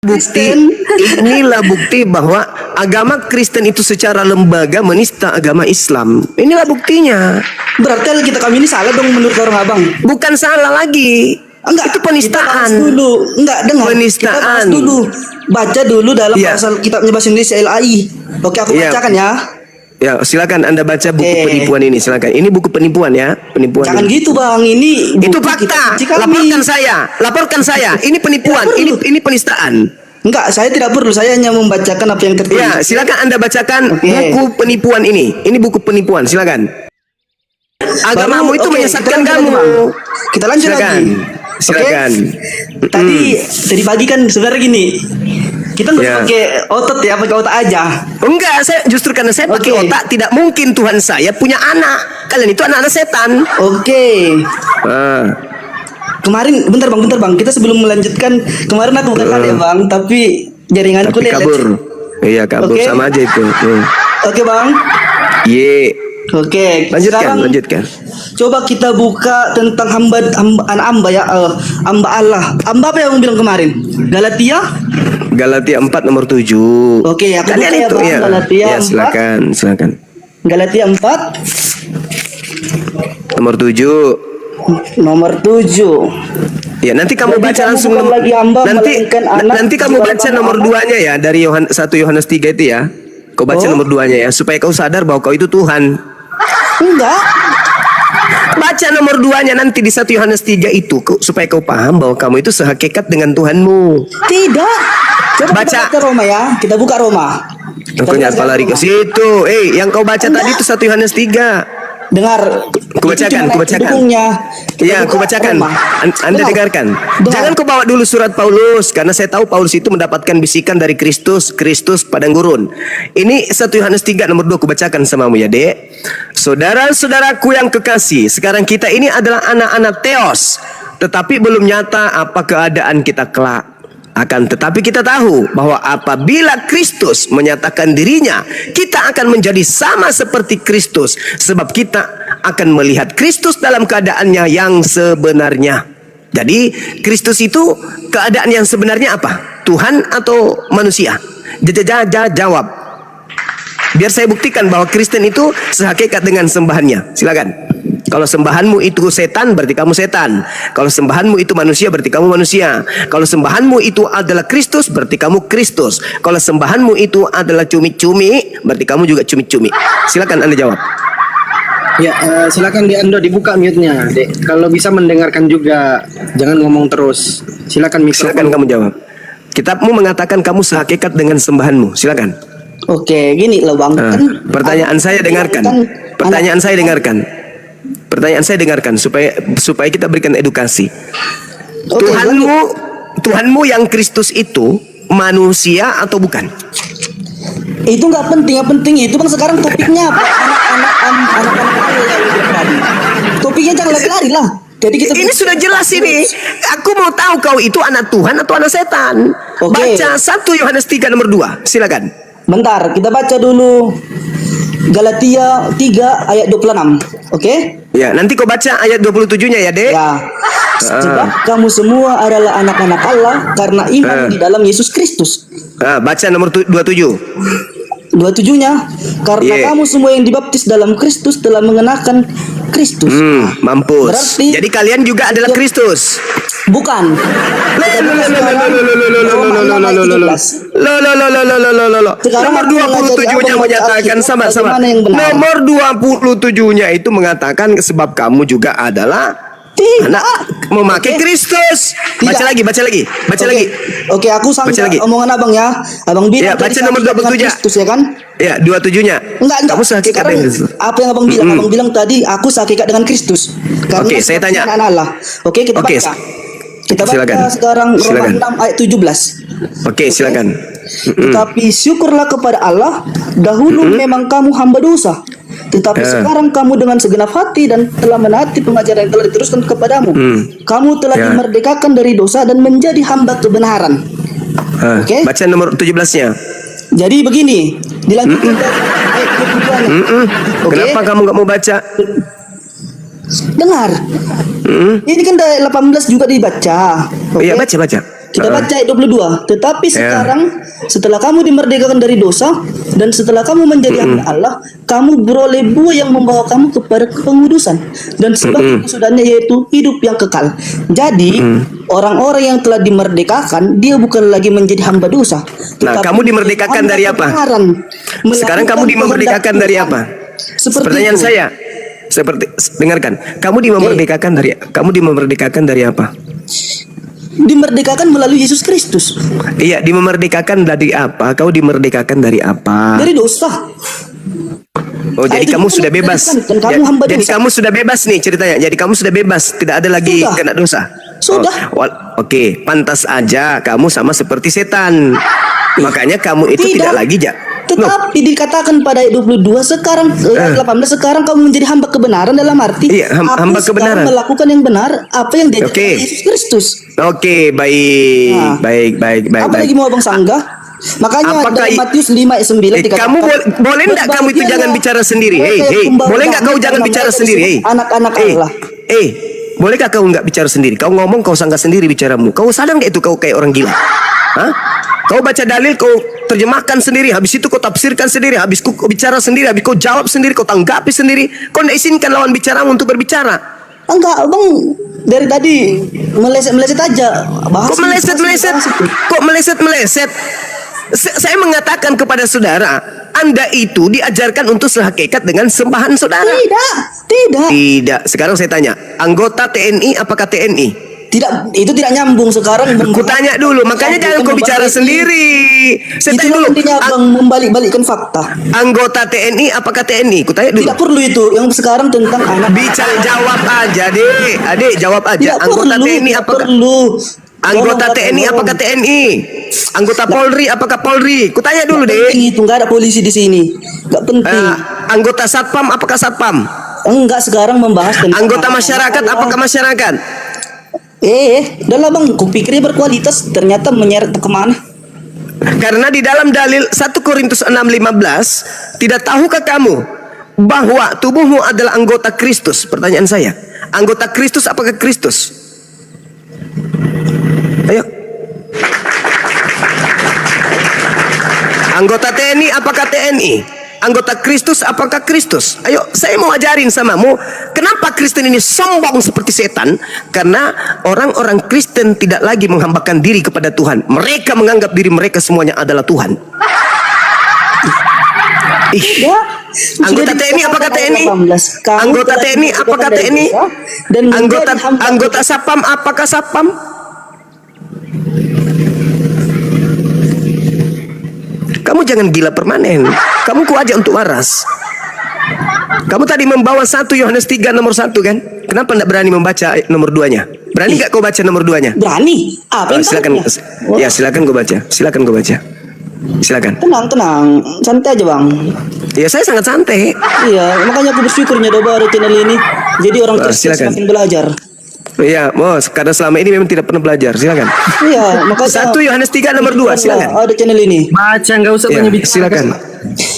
Bukti, Kristen. inilah bukti bahwa agama Kristen itu secara lembaga menista agama Islam. Inilah buktinya. Berarti kami ini salah dong menurut orang abang. Bukan salah lagi. Enggak, Itu kita bahas penistaan. dulu. Enggak, dengar. Kita Penistaan. bahas dulu. Baca dulu dalam Iya. pasal kitabnya bahasa Indonesia LAI. Oke, aku Iya. bacakan ya. Ya, silakan Anda baca buku Oke. penipuan ini, silakan. Ini buku penipuan ya, penipuan. Jangan ini. gitu, Bang. Ini Itu buku fakta. kitab suci kami. Laporkan saya. Ini penipuan, Tidak perlu. ini penistaan. Enggak, saya tidak perlu. Saya hanya membacakan apa yang tertulis. Ya, silakan Anda bacakan Oke. buku penipuan ini. Ini buku penipuan, silakan. Agamamu itu Oke, menyesatkan kita lanjut kamu. lagi, Bang. Kita lanjut Silakan. lagi. Silakan. Oke? Tadi pagi kan sebenarnya gini. Kita nggak Ya. pakai otot ya, pakai otak aja. Enggak, saya justru karena saya pakai Oke. otak, tidak mungkin Tuhan saya punya anak. Kalian itu anak-anak setan. Oke. Ah, Kemarin, bentar bang. Kita sebelum melanjutkan, kemarin aku bukan ya bang, tapi jaringanku tapi lelet. kabur. Iya, kabur Oke. sama aja itu. Oke bang. Ye. Oke. Lanjutkan, Sekarang lanjutkan. coba kita buka tentang anak hamba ya, hamba Allah. Hamba apa yang bilang kemarin? Galatia. Galatia 4 nomor 7. Oke, aku Kalian buka ya, itu Bang. ya. Galatia Ya, 4. silakan. Galatia 4 Nomor 7. nomor 7. Ya, nanti kamu Jadi baca kamu langsung bukan lagi hamba, melainkan anak. nanti kamu Jika baca kamu nomor anak, 2-nya ya dari 1 Yohanes 3 itu ya. Kau baca Oh. nomor 2-nya ya supaya kau sadar bahwa kau itu Tuhan. Enggak. Baca nomor 2-nya nanti di 1 Yohanes 3 itu supaya kau paham bahwa kamu itu sehakikat dengan Tuhanmu. Tidak. Coba Baca. kita baca Roma ya. Kita buka Roma. Kau nyapa baca lari ke Roma. situ. Yang kau baca tadi itu 1 Yohanes 3. Dengar. Kubacakan, Itu cuma kubacakan. pendukungnya. Kita Iya, buka aku bacakan. Roma. Anda Dengar. dengarkan. Dengar. Jangan kau bawa dulu surat Paulus karena saya tahu Paulus itu mendapatkan bisikan dari Kristus padang gurun. Ini 1 Yohanes 3 nomor 2 aku bacakan samamu ya, Dek. Saudara-saudaraku yang kekasih, sekarang kita ini adalah anak-anak Theos, tetapi belum nyata apa keadaan kita kelak. Akan tetapi kita tahu bahwa apabila Kristus menyatakan dirinya, kita akan menjadi sama seperti Kristus, sebab kita akan melihat Kristus dalam keadaannya yang sebenarnya. Jadi Kristus itu keadaan yang sebenarnya apa? Tuhan atau manusia? Jawab. Biar saya buktikan bahwa Kristen itu sehakikat dengan sembahannya. Silakan. Kalau sembahanmu itu setan, berarti kamu setan. Kalau sembahanmu itu manusia, berarti kamu manusia. Kalau sembahanmu itu adalah Kristus, berarti kamu Kristus. Kalau sembahanmu itu adalah cumi-cumi, berarti kamu juga cumi-cumi. Silakan Anda jawab. Ya, silakan di Ando dibuka mute-nya, Dek. Kalau bisa mendengarkan juga, jangan ngomong terus. Silakan Silakan mikrofon. kamu jawab. Kitabmu mengatakan kamu sehakikat dengan sembahanmu. Silakan. Oke, gini loh bang. Kan Pertanyaan saya dengarkan. Pertanyaan saya dengarkan. Pertanyaan saya dengarkan supaya kita berikan edukasi. Oke, Tuhanmu yang Kristus itu manusia atau bukan? itu nggak penting, yang penting itu bang sekarang topiknya apa? Anak-anak yang tadi. Topiknya jangan lari-lari lah. Jadi kita Ini sudah jelas ini. Aku mau tahu kau itu anak Tuhan atau anak setan. Oke. Baca 1 Yohanes 3 nomor 2. Silakan. Bentar, kita baca dulu Galatia 3 ayat 26. Oke? Ya, nanti kau baca ayat 27-nya ya, Dek. Ya. Sebab kamu semua adalah anak-anak Allah karena iman di dalam Yesus Kristus. Baca nomor 27. 27-nya, karena Yeah. kamu semua yang dibaptis dalam Kristus telah mengenakan Kristus. Mampus. Berarti- Jadi kalian juga adalah Kristus. Bukan. Sekarang Nomor aku mengajari 27-nya abang menyatakan baca sama-sama. bagaimana yang benar. Nomor 27-nya itu mengatakan sebab kamu juga adalah Tidak. anak memakai Oke. Kristus. Baca Tidak. lagi, baca lagi, baca Oke. lagi. Oke, aku Baca sangka lagi. omongan abang ya. Abang bilang Ya, baca tadi nomor sehakikat dengan 27. Kristus ya kan? Ya, 27-nya. Enggak. Kamu sehakikat Sekarang dengan Kristus. apa yang abang bilang? Abang bilang tadi aku sehakikat dengan Kristus. Karena Oke, saya tanya. anak Allah. Oke, kita Oke, baca. Kita baca silakan. sekarang Roma Silakan. 6 ayat 17. Oke, silakan. Tetapi syukurlah kepada Allah, dahulu memang kamu hamba dosa, tetapi sekarang kamu dengan segenap hati dan telah menaati pengajaran yang telah diteruskan kepadamu. Kamu telah Ya. dimerdekakan dari dosa dan menjadi hamba kebenaran. Oke. Baca nomor 17-nya. Jadi begini, dilanjutkan dari ayat ketujuhnya. Oke. Kenapa kamu nggak mau baca? Dengar. Ini kan dari 18 juga dibaca. Oke. Iya, baca. Kita baca ayat 22. Tetapi sekarang setelah kamu dimerdekakan dari dosa dan setelah kamu menjadi hamba Allah, kamu beroleh buah yang membawa kamu kepada pengudusan dan sebagai kesudahannya yaitu hidup yang kekal. Jadi orang-orang yang telah dimerdekakan, dia bukan lagi menjadi hamba dosa. Nah, kamu dimerdekakan dari apa? Sekarang kamu dimerdekakan dari apa? Pertanyaan saya, dengarkan. Kamu dimerdekakan dari apa? Dimerdekakan melalui Yesus Kristus. Iya, dimerdekakan dari apa? Kau dimerdekakan dari apa? Dari dosa. Oh, jadi kamu sudah bebas. Dan kamu hamba Jadi dosa. kamu sudah bebas nih ceritanya. Jadi kamu sudah bebas, tidak ada lagi Sudah. kena dosa. Sudah. Oke, pantas aja kamu sama seperti setan. Makanya kamu itu tidak lagi Tetapi dikatakan pada ayat 22 sekarang ayat 18 sekarang kamu menjadi hamba kebenaran dalam arti Iya, hamba aku sekarang kebenaran. melakukan yang benar apa yang diajarkan Oke. Yesus Kristus. Oke, baik. Nah. Baik. Apa lagi mau Abang sanggah? Makanya Apakah dalam Matius 5 ayat 9 dikatakan kamu boleh enggak kamu itu jangan bicara sendiri? Hei, boleh enggak kau jangan bicara sendiri? Hei. Anak-anak Allah. Bolehkah kau enggak bicara sendiri? Kau ngomong kau sanggah sendiri bicaramu. Kau sadar enggak itu kau kayak orang gila? Hah? Kau baca dalil, kau terjemahkan sendiri, habis itu kau tafsirkan sendiri, habis kau bicara sendiri, habis kau jawab sendiri, kau tanggapi sendiri. Kau tidak izinkan lawan bicaramu untuk berbicara. Enggak, Abang dari tadi meleset-meleset aja. Kok meleset-meleset? Kok meleset-meleset? Saya mengatakan kepada saudara, Anda itu diajarkan untuk sehakikat dengan sembahan saudara. Tidak. Tidak. Sekarang saya tanya, anggota TNI apakah TNI? Tidak, itu tidak nyambung sekarang. Ku tanya dulu, makanya jangan kau bicara sendiri. Saya Itu tanya dulu, nantinya Abang membalik-balikkan fakta. anggota TNI apakah TNI? Ku tanya dulu. Tidak perlu itu. Yang sekarang tentang anak. Bicara jawab aja, Adik, jawab aja. Tidak Anggota perlu, TNI tidak apakah perlu. Anggota Tolong, TNI tolong. apakah TNI? Anggota Polri apakah Polri? Ku tanya dulu, Nggak Dek. penting itu, nggak ada polisi di sini. Nggak penting. Anggota Satpam apakah Satpam? Enggak, sekarang membahas tentang Anggota anak-anak masyarakat Allah. apakah masyarakat? Udah lah Bang, kupikirnya berkualitas, ternyata menyeret kemana? Karena di dalam dalil 1 Korintus 6:15, tidak tahukah kamu bahwa tubuhmu adalah anggota Kristus? Pertanyaan saya, anggota Kristus apakah Kristus? Ayo. Anggota TNI apakah TNI? Anggota Kristus apakah Kristus? Ayo, saya mau ajarin samamu. Kenapa Kristen ini sombong seperti setan? Karena orang-orang Kristen tidak lagi menghambakan diri kepada Tuhan. Mereka menganggap diri mereka semuanya adalah Tuhan. Ya, Anggota TNI apakah TNI? Anggota TNI apakah TNI? Dan Anggota Satpam apakah Satpam? Kamu jangan gila permanen. Kamu ku aja untuk waras. Kamu tadi membawa 1 Yohanes 3 nomor 1 kan? Kenapa tidak berani membaca nomor 2-nya? Berani nggak kau baca nomor 2-nya? Berani. Apa yang Silakan. salahnya? Ya, silakan kau baca. Silakan kau baca. Silakan. Tenang, santai aja Bang. Ya, saya sangat santai. Iya, makanya aku bersyukurnya doa ada channel ini. Jadi orang Kristen silakan. semakin belajar. Iya, Bos, karena selama ini memang tidak pernah belajar. Silakan. Iya, makanya 1 Yohanes 3 nomor 2, silakan. ada channel ini. Baca, nggak usah Ya, banyak bicara. silakan.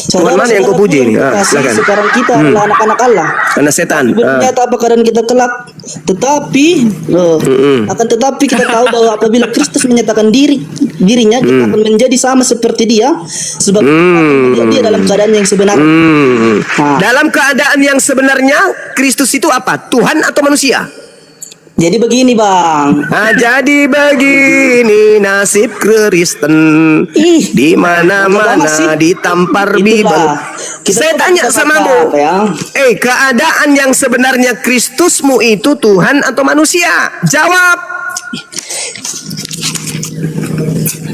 Tuhan mana yang kau puji ini? Silakan. Sekarang kita adalah anak-anak Allah. Karena setan. Bernyata apa keadaan kita kelak, tetapi akan tetapi kita tahu bahwa apabila Kristus menyatakan dirinya kita akan menjadi sama seperti Dia, sebab kita akan melihat Dia dalam keadaan yang sebenarnya. Nah. Dalam keadaan yang sebenarnya, Kristus itu apa? Tuhan atau manusia? Jadi begini Bang. Jadi begini nasib Kristen, Ih, di banget mana-mana sih. ditampar Itulah. Bible. Kita Saya tuh tanya berkata, samamu, ya. keadaan yang sebenarnya Kristusmu itu Tuhan atau manusia? Jawab.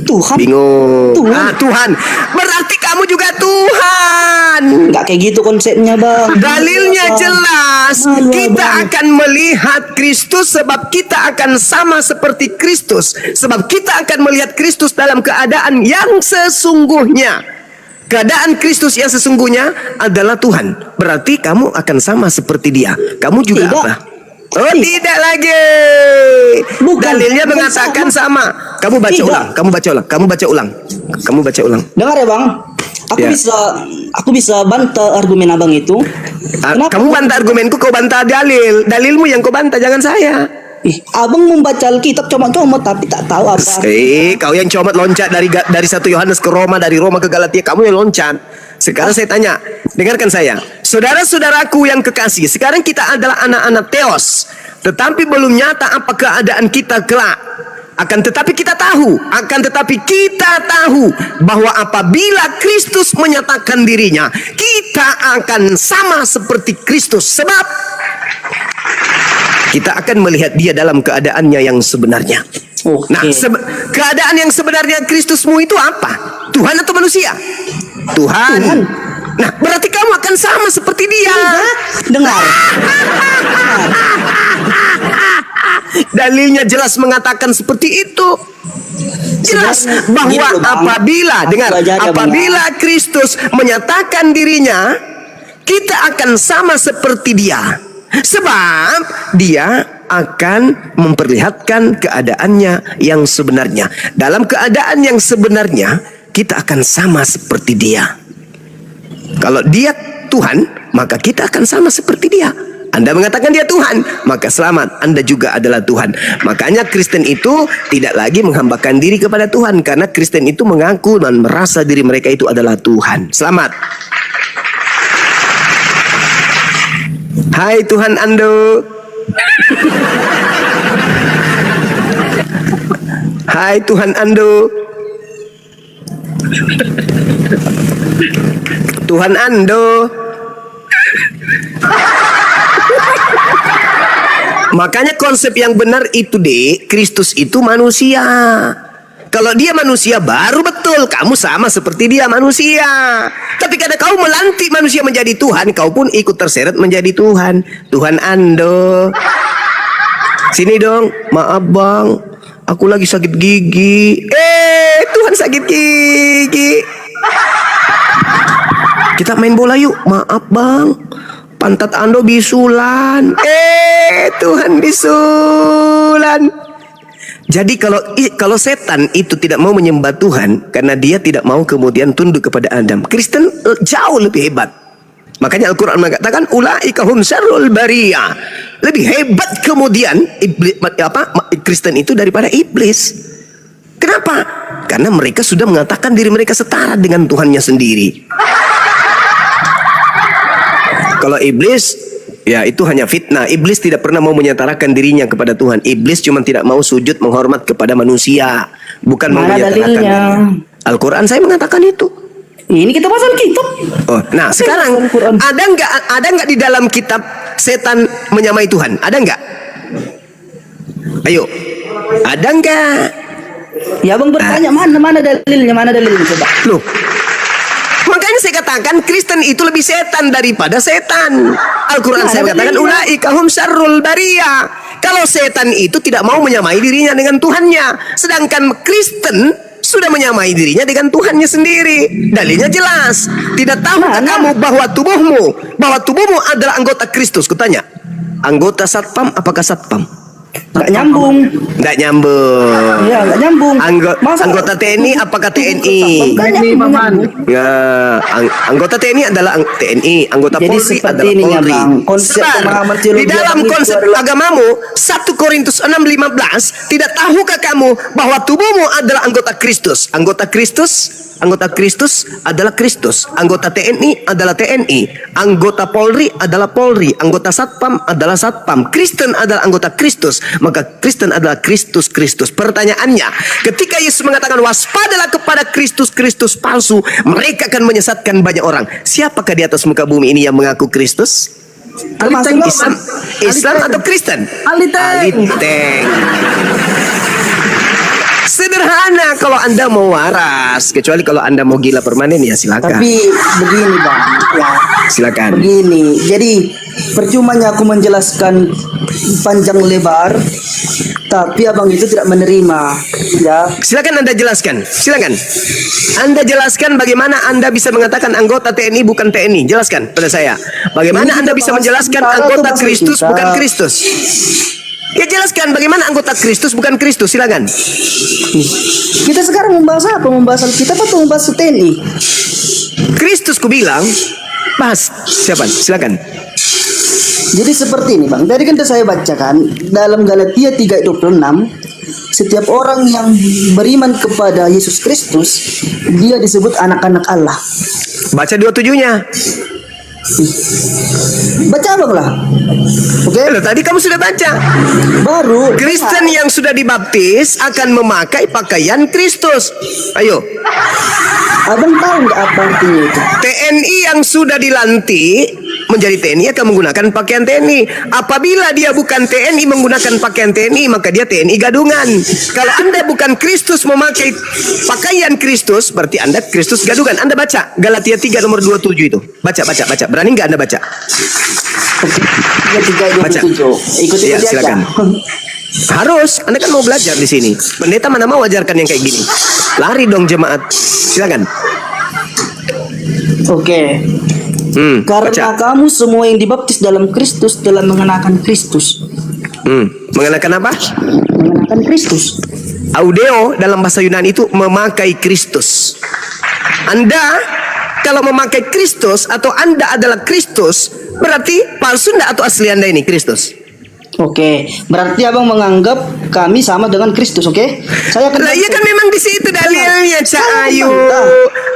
Tuhan. Bingung. Tuhan. Tuhan. Berarti kamu juga Tuhan. Nggak kayak gitu konsepnya Bang. Dalilnya jelas. Malu, Kita Bang. akan melihat Kristus sebab kita akan sama seperti Kristus. Sebab kita akan melihat Kristus dalam keadaan yang sesungguhnya. Keadaan Kristus yang sesungguhnya adalah Tuhan. Berarti kamu akan sama seperti Dia. Kamu juga Tidak. apa? Oh, tidak lagi. Bukan. Dalilnya Bukan mengatakan sama. Kamu baca Tidak. ulang. Kamu baca ulang. Kamu baca ulang. Kamu baca ulang. Dengar ya Bang. Ya. Aku bisa bantah argumen Abang itu. Kenapa? Kamu bantah argumenku, kau bantah dalil. Dalilmu yang kau bantah, jangan saya. Abang membaca Alkitab comot-comot tapi tak tahu apa. Kau yang comot loncat dari 1 Yohanes ke Roma, dari Roma ke Galatia, kamu yang loncat. Sekarang saya tanya, dengarkan saya. Saudara-saudaraku yang kekasih, sekarang kita adalah anak-anak Theos, tetapi belum nyata apa keadaan kita kelak. Akan tetapi kita tahu bahwa apabila Kristus menyatakan dirinya, kita akan sama seperti Kristus, sebab kita akan melihat dia dalam keadaannya yang sebenarnya. Oke. Nah, keadaan yang sebenarnya Kristusmu itu apa? Tuhan atau manusia? Tuhan. Nah, berarti kamu akan sama seperti dia. Dengar. Dalilnya jelas mengatakan seperti itu. Jelas Sebenarnya bahwa gini loh, Bang. apabila Kristus menyatakan dirinya, kita akan sama seperti dia. Sebab dia akan memperlihatkan keadaannya yang sebenarnya. Dalam keadaan yang sebenarnya, kita akan sama seperti dia. Kalau dia Tuhan, maka kita akan sama seperti dia. Anda mengatakan dia Tuhan, maka selamat, Anda juga adalah Tuhan. Makanya Kristen itu tidak lagi menghambakan diri kepada Tuhan, karena Kristen itu mengaku dan merasa diri mereka itu adalah Tuhan. Selamat. Hai Tuhan Ando. Hai Tuhan Ando. Tuhan Ando. Makanya konsep yang benar itu Kristus itu manusia. Kalau dia manusia baru betul kamu sama seperti dia manusia. Tapi karena kau melantik manusia menjadi Tuhan, kau pun ikut terseret menjadi Tuhan. Tuhan Ando, sini dong. Maaf bang, aku lagi sakit gigi. Tuhan sakit gigi. Kita main bola yuk. Maaf bang, pantat Ando bisulan. Tuhan bisulan. Jadi kalau setan itu tidak mau menyembah Tuhan karena dia tidak mau kemudian tunduk kepada Adam, Kristen jauh lebih hebat. Makanya Al-Quran mengatakan ulaika hum syarrul bariyah. Lebih hebat kemudian Kristen itu daripada iblis. Kenapa? Karena mereka sudah mengatakan diri mereka setara dengan Tuhannya sendiri. Kalau iblis, ya itu hanya fitnah. Iblis tidak pernah mau menyatakan dirinya kepada Tuhan. Iblis cuma tidak mau sujud menghormat kepada manusia, bukan mau Mana menyatakan. dalilnya? Al-Quran saya mengatakan itu. Ini kita bahas Alkitab. Oh, nah sekarang Al-Quran. ada nggak di dalam kitab setan menyamai Tuhan? Ada nggak? Ayo, ada nggak? Ya bang bertanya mana dalilnya coba. Loh, makanya saya katakan Kristen itu lebih setan daripada setan. Al-Quran saya mengatakan ulaika hum syarrul bariyah. Kalau setan itu tidak mau menyamai dirinya dengan Tuhannya, sedangkan Kristen sudah menyamai dirinya dengan Tuhannya sendiri. Dalilnya jelas. Tidak tahukah kamu bahwa tubuhmu adalah anggota Kristus? Kutanya, anggota satpam apakah satpam? Nggak nyambung. Nggak nyambung. Iya nggak nyambung. Anggota TNI apakah TNI? Ini Maman. Ya, anggota TNI adalah TNI, anggota Jadi Polri seperti adalah ini ya, Polri. Bang. Konsep Sebentar, pemahaman di teologi dalam Abang itu konsep adalah- agamamu 1 Korintus 6:15, tidak tahukah kamu bahwa tubuhmu adalah anggota Kristus? Anggota Kristus adalah Kristus. Anggota TNI adalah TNI. Anggota Polri adalah Polri. Anggota Satpam adalah Satpam. Kristen adalah anggota Kristus. Maka Kristen adalah Kristus. Pertanyaannya, ketika Yesus mengatakan waspadalah kepada Kristus palsu, mereka akan menyesatkan banyak orang. Siapakah di atas muka bumi ini yang mengaku Kristus? Termasuk Islam atau Kristen? Aliteng. Sederhana kalau Anda mau waras, kecuali kalau Anda mau gila permanen ya silakan. Tapi begini bang, ya Silakan. begini. Jadi percumanya aku menjelaskan panjang lebar, tapi abang itu tidak menerima, ya. Silakan Anda jelaskan. Silakan. Anda jelaskan bagaimana Anda bisa mengatakan anggota TNI bukan TNI. Jelaskan pada saya. Bagaimana Ini Anda kita bisa bahas menjelaskan tentara anggota atau bahasa Kristus kita? bukan Kristus? Ya jelaskan bagaimana anggota Kristus bukan Kristus. Silakan. Kita sekarang membahas apa? Membahas Alkitab atau membahas TNI? Kristus ku bilang, bahas siapa? Silakan. Jadi seperti ini Bang. Tadi kan saya bacakan dalam Galatia 3:26, setiap orang yang beriman kepada Yesus Kristus, dia disebut anak-anak Allah. Baca 27-nya. Baca Bang lah. Oke. Loh, tadi kamu sudah baca. Baru Kristen yang sudah dibaptis akan memakai pakaian Kristus. Ayo. Abang tahu nggak apa artinya itu? TNI yang sudah dilantik menjadi TNI akan menggunakan pakaian TNI. Apabila dia bukan TNI menggunakan pakaian TNI, maka dia TNI gadungan. Kalau Anda bukan Kristus memakai pakaian Kristus, berarti Anda Kristus gadungan. Anda baca Galatia 3 nomor 27 itu. Baca. Berani nggak Anda baca? Baca. Ikuti Ya, aja. silakan. Harus, Anda kan mau belajar di sini. Pendeta mana mau ajarkan yang kayak gini? Lari dong jemaat. Silakan. Oke. Karena Baca. kamu semua yang dibaptis dalam Kristus telah mengenakan Kristus. Mengenakan apa? Mengenakan Kristus. Audeo dalam bahasa Yunani itu memakai Kristus. Anda kalau memakai Kristus atau Anda adalah Kristus, berarti palsu enggak atau asli Anda ini Kristus? Oke, berarti abang menganggap kami sama dengan Kristus, oke? Saya akan. Lah iya kan memang di situ dalilnya, Cak Ayu.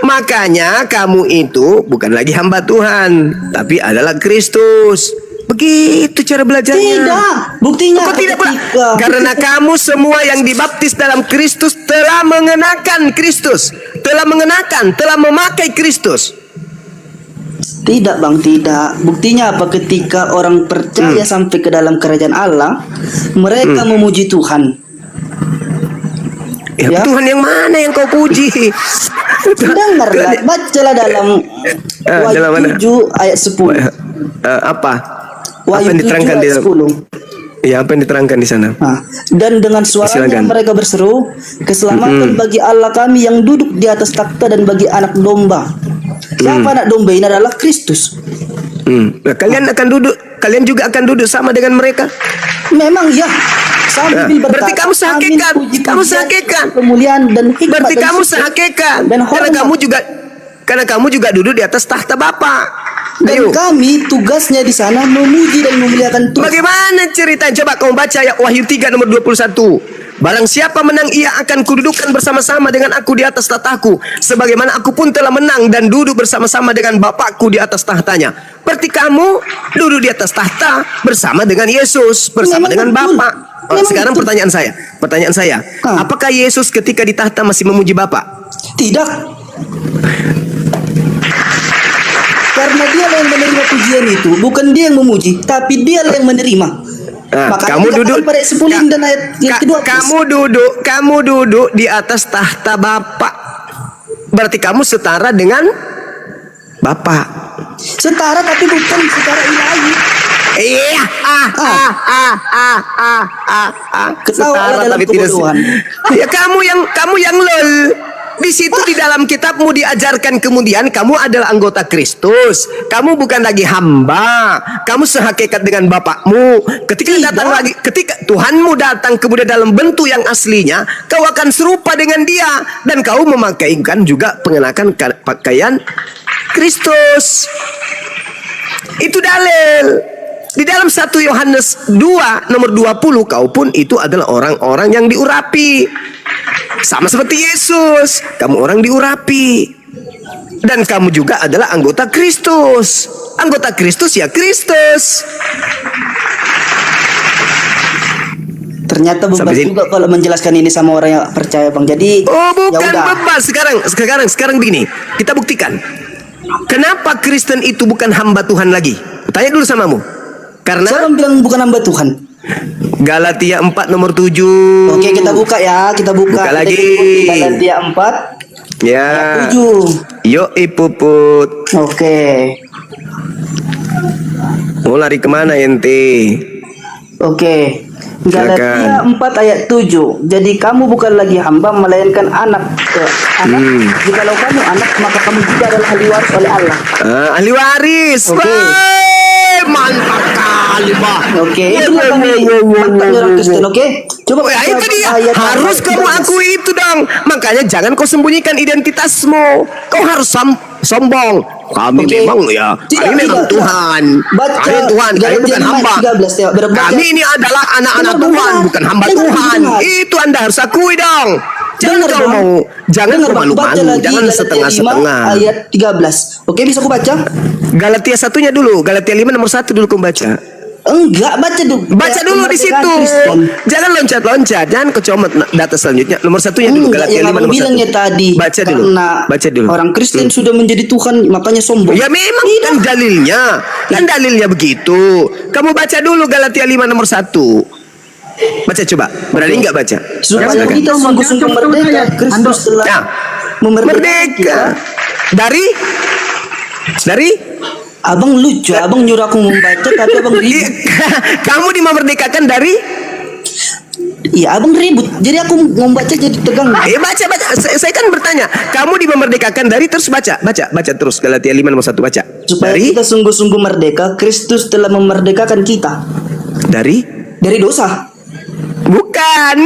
Makanya kamu itu bukan lagi hamba Tuhan, tapi adalah Kristus. Begitu cara belajarnya. Tidak, buktinya. Kok tidak pula? Karena kamu semua yang dibaptis dalam Kristus telah mengenakan Kristus, telah memakai Kristus. Tidak bang, tidak. Buktinya apa? Ketika orang percaya sampai ke dalam kerajaan Allah, mereka memuji Tuhan. Ya, Tuhan yang mana yang kau puji? Dengarlah, bacalah dalam dalam mana? Wahyu 7 ayat 10. Apa? Apa Wahyu yang 7 diterangkan di ayat 10. Ya, apa yang diterangkan di sana? Nah, dan dengan suaranya Silakan. mereka berseru, keselamatan bagi Allah kami yang duduk di atas takhta dan bagi anak domba. Siapa anak domba ini adalah Kristus. Nah, kalian juga akan duduk sama dengan mereka. Memang ya. Sambil berkata, berarti kamu sehakikat. "Amin, puji-pujian, Kamu sehakikat. kemuliaan dan hikmat Berarti dan kamu syukur sehakikat. dan Karena kamu juga duduk di atas tahta Bapa. Dan Ayo. kami tugasnya di sana memuji dan memuliakan Tuhan. Bagaimana cerita? Coba kamu baca ya Wahyu 3 nomor 21. Barang siapa menang ia akan kududukan bersama-sama dengan aku di atas tahtaku, sebagaimana aku pun telah menang dan duduk bersama-sama dengan Bapakku di atas tahtanya. Berarti kamu duduk di atas tahta bersama dengan Yesus, bersama Memang dengan betul. Bapa. Memang Sekarang betul. pertanyaan saya, apakah Yesus ketika di tahta masih memuji Bapa? Tidak. Karena dia yang menerima pujian itu, bukan dia yang memuji, tapi dia yang menerima. Makanya Kamu duduk pada ayat 10 dan ayat yang kedua. kamu duduk di atas tahta Bapa. Berarti kamu setara dengan Bapa. Setara tapi bukan setara ilahi. Iya, Ketawa dalam kebodohan. Ya kamu yang lol. Di situ di dalam kitabmu diajarkan kemudian kamu adalah anggota Kristus. Kamu bukan lagi hamba. Kamu sehakikat dengan Bapakmu. Ketika Tuhanmu datang kemudian dalam bentuk yang aslinya, kau akan serupa dengan Dia dan kau memakaikan juga pengenakan pakaian Kristus. Itu dalil. Di dalam 1 Yohanes 2 nomor 20, kau pun itu adalah orang-orang yang diurapi. Sama seperti Yesus, kamu orang diurapi. Dan kamu juga adalah anggota Kristus. Anggota Kristus ya Kristus. Ternyata beban Sampai sini. juga kalau menjelaskan ini sama orang yang percaya bang. Jadi Oh bukan ya udah. beban. Sekarang begini. Kita buktikan. Kenapa Kristen itu bukan hamba Tuhan lagi? Tanya dulu samamu. Karena Siapa yang bilang bukan hamba Tuhan? Galatia 4 nomor 7. Oke, kita buka ya, kita buka. Buka Kita lagi. ikuti Galatia 4 Ya. 7. Yo Puput. Oke. Mau lari kemana ente? Oke. Galatia 4 ayat 7. Jadi kamu bukan lagi hamba melainkan anak. Jikalau kamu anak, maka kamu juga adalah ahli waris oleh Allah. Ahli waris. Oke. Wah, mantap kali, Bah. Oke, itulah mantapnya orang Kristen, oke? Coba Ya, baca itu dia. ayat Harus kamu 13. akui itu dong. Makanya jangan kau sembunyikan identitasmu. Kau harus sombong. kami Oke. memang ya, Tidak, kami memang tidak. Tuhan. Baca Kami Tuhan, kami Galatia bukan 5 hamba. ayat 13 ya. Berbaca. Kami ini adalah anak-anak Dengar, Tuhan, dengar. bukan hamba Dengar, Tuhan. dengar. Itu Anda harus akui dong. Jangan Dengar, kau Bang. mau, jangan Dengar, kau Bang. Baca malu-malu, lagi jangan Galatia setengah-setengah. 5 ayat 13. Oke, bisa aku baca? Galatia satunya dulu, Galatia 5 nomor 1 dulu kau baca. Enggak, baca dulu. Baca dulu di situ. Jangan loncat-loncat, jangan kecomot data selanjutnya. Nomor satunya dulu, Enggak, Galatia yang 5 abang nomor 1. bilangnya tadi. Baca dulu. Karena Baca dulu. orang Kristen sudah menjadi Tuhan, makanya sombong. Ya memang kan dalilnya. Kan dalilnya begitu. Kamu baca dulu Galatia 5 nomor 1. Baca coba. Berani enggak baca? Supaya Silakan. kita sungguh-sungguh merdeka, Kristus telah Ya. memerdekakan kita. Merdeka. Dari Abang lucu, abang nyuruh aku membaca, tapi abang ribut. kamu dimerdekakan dari Iya, abang ribut. Jadi aku membaca jadi tegang. baca. Saya kan bertanya, kamu dimerdekakan dari, terus baca terus Galatia 5 nomor 1 baca. Supaya Dari kita sungguh-sungguh merdeka, Kristus telah memerdekakan kita dari dari dosa. bukan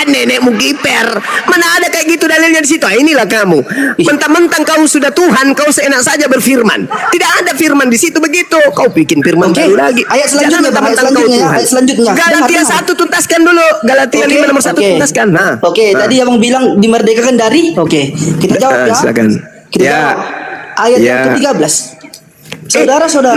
nenekmu kiper. Mana ada kayak gitu dalilnya di situ. Inilah kamu. Mentang-mentang kau sudah Tuhan, kau seenak saja berfirman. Tidak ada firman di situ begitu. Kau bikin firman Oke. baru lagi. Ayat selanjutnya, Jangan Bang. mentang-mentang Ayat kau selanjutnya, Tuhan. ayat selanjutnya. Galatia Dengar. 1 tuntaskan dulu. Galatia 5 nomor 1 tuntaskan. Nah. Oke, Nah. tadi abang bilang dimerdekakan dari. Oke, kita jawab ya. Silakan. Kita Ya. jawab. Ayat Ya. yang ke-13. Saudara-saudara.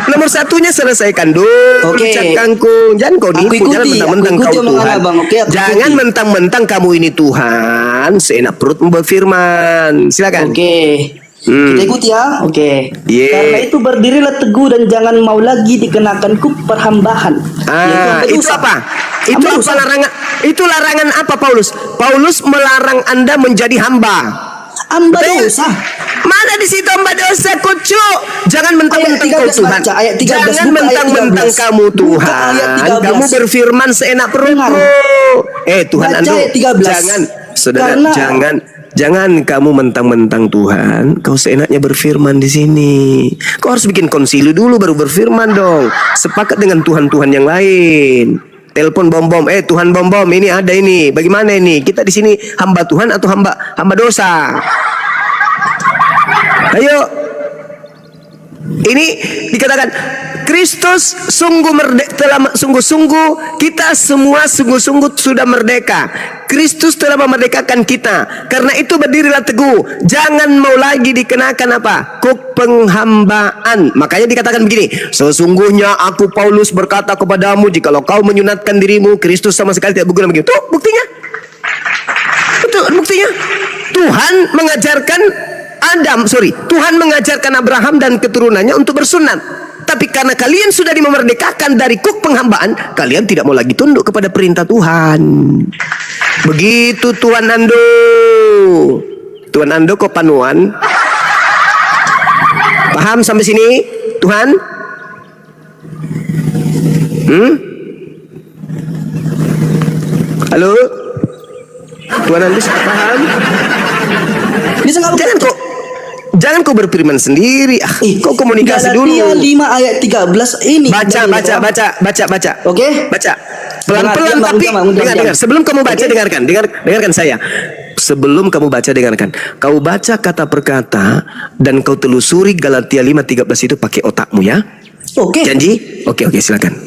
Nomor satunya selesaikan dulu. Oke. Ucapkanku. Jangan kau Aku nipu. ikuti, Jangan mentang-mentang aku ikuti kau omongan Tuhan. abang, oke, aku Jangan ikuti. mentang-mentang kamu ini Tuhan. Seenak perut berfirman. Silakan. Oke. Kita ikuti ya. Oke. Ye. Karena itu berdirilah teguh dan jangan mau lagi dikenakan kuk perhambahan. Yaitu Itu dosa. apa? Itu Hamba apa dosa. larangan? Itu larangan apa Paulus? Paulus melarang Anda menjadi hamba. Hamba Betul? dosa. Mana di situ hamba dosa, kucu? Jangan mentang-mentang Ayat kau 13 Tuhan. baca, ayat 13, Jangan buka ayat mentang-mentang 13. kamu Buka Tuhan. ayat 13. Kamu berfirman seenak perutmu. Tuhan Baca Anda. ayat 13. Jangan, saudara, Karena- jangan kamu mentang-mentang Tuhan. Kau seenaknya berfirman di sini. Kau harus bikin konsili dulu baru berfirman dong. Sepakat dengan Tuhan-Tuhan yang lain. Telepon bom-bom, Tuhan bom-bom, ini ada ini. Bagaimana ini? Kita di sini hamba Tuhan atau hamba dosa? Ayo. Ini dikatakan Kristus sungguh-sungguh kita semua sungguh-sungguh sudah merdeka. Kristus telah memerdekakan kita. Karena itu berdirilah teguh. Jangan mau lagi dikenakan apa? Kuk penghambaan. Makanya dikatakan begini, sesungguhnya aku Paulus berkata kepadamu, jikalau kau menyunatkan dirimu, Kristus sama sekali tidak berguna begini. Tuh buktinya. Betul buktinya. Tuhan mengajarkan Tuhan mengajarkan Abraham dan keturunannya untuk bersunat. Tapi karena kalian sudah dimerdekakan dari kuk penghambaan, kalian tidak mau lagi tunduk kepada perintah Tuhan. Begitu Tuhan Ando. Tuhan Ando kok panuan? Paham sampai sini? Tuhan? Halo? Tuhan Ando paham? Bisa nggak? Jangan kau berfirman sendiri. Kau komunikasi dulu. Galatia 5 ayat 13 ini. Baca. Oke? Baca. Pelan-pelan tapi dengar. Sebelum kamu baca dengarkan saya. Sebelum kamu baca dengarkan. Kau baca kata per kata dan kau telusuri Galatia 5:13 itu pakai otakmu ya. Oke. Janji? Oke, silakan.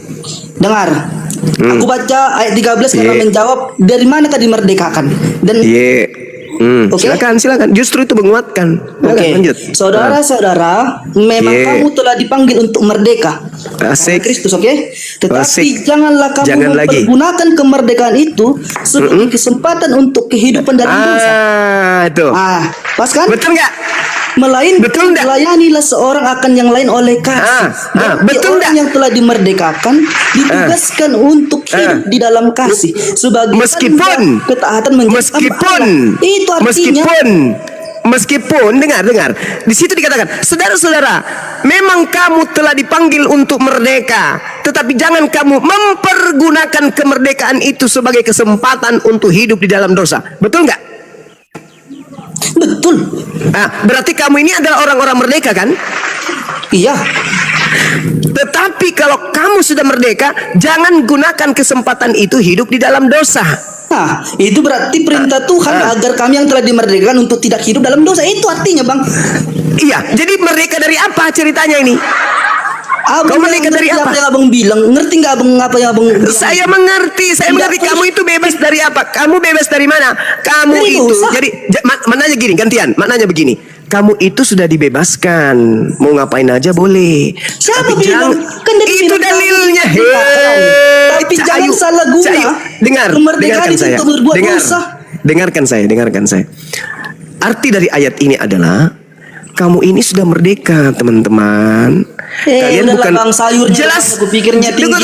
Dengar. Aku baca ayat 13 karena menjawab dari manakah dimerdekakan. Dan Oke. Silakan. Justru itu menguatkan. Oke. Lanjut. Saudara-saudara, memang kamu telah dipanggil untuk merdeka. Asik. Kristus, oke? Tetapi Asik. janganlah kamu Jangan lagi. mempergunakan kemerdekaan itu sebagai kesempatan untuk kehidupan dari dosa. Itu. Pas kan? Betul nggak? Melainkan Betul nggak? melayanilah seorang akan yang lain oleh kasih. Berarti betul orang nggak? yang telah dimerdekakan ditugaskan untuk hidup di dalam kasih sebagai Meskipun tanda ketaatan menjadi hamba Allah. Itu artinya meskipun dengar di situ dikatakan, saudara-saudara, memang kamu telah dipanggil untuk merdeka, tetapi jangan kamu mempergunakan kemerdekaan itu sebagai kesempatan untuk hidup di dalam dosa. Betul nggak? betul. Berarti kamu ini adalah orang-orang merdeka kan? Iya. Tetapi kalau kamu sudah merdeka, jangan gunakan kesempatan itu hidup di dalam dosa. Nah, itu berarti perintah Tuhan agar kami yang telah dimerdekakan untuk tidak hidup dalam dosa. Itu artinya, Bang. Iya, jadi merdeka dari apa ceritanya ini? Abang Kau merdeka dari apa? yang abang bilang, ngerti nggak abang apa yang abang bilang? Saya mengerti, saya Tidak, mengerti. terus- Kamu itu bebas dari apa? Kamu bebas dari mana? Kamu Dari itu, dosa. jadi maknanya gini, gantian. Maknanya begini. Kamu itu sudah dibebaskan, mau ngapain aja boleh. Siapa Tapi bilang? jangan- Kan dari itu bilang dalilnya. kamu dibebaskan. Tapi jangan Cahayu, salah guna. Cahayu. Dengarkan Kemerdekaan itu saya. untuk berbuat dosa. Dengarkan saya. Arti dari ayat ini adalah kamu ini sudah merdeka, teman-teman. Kalian udahlah, bukan Bang, sayurnya jelas. aku pikirnya tinggi.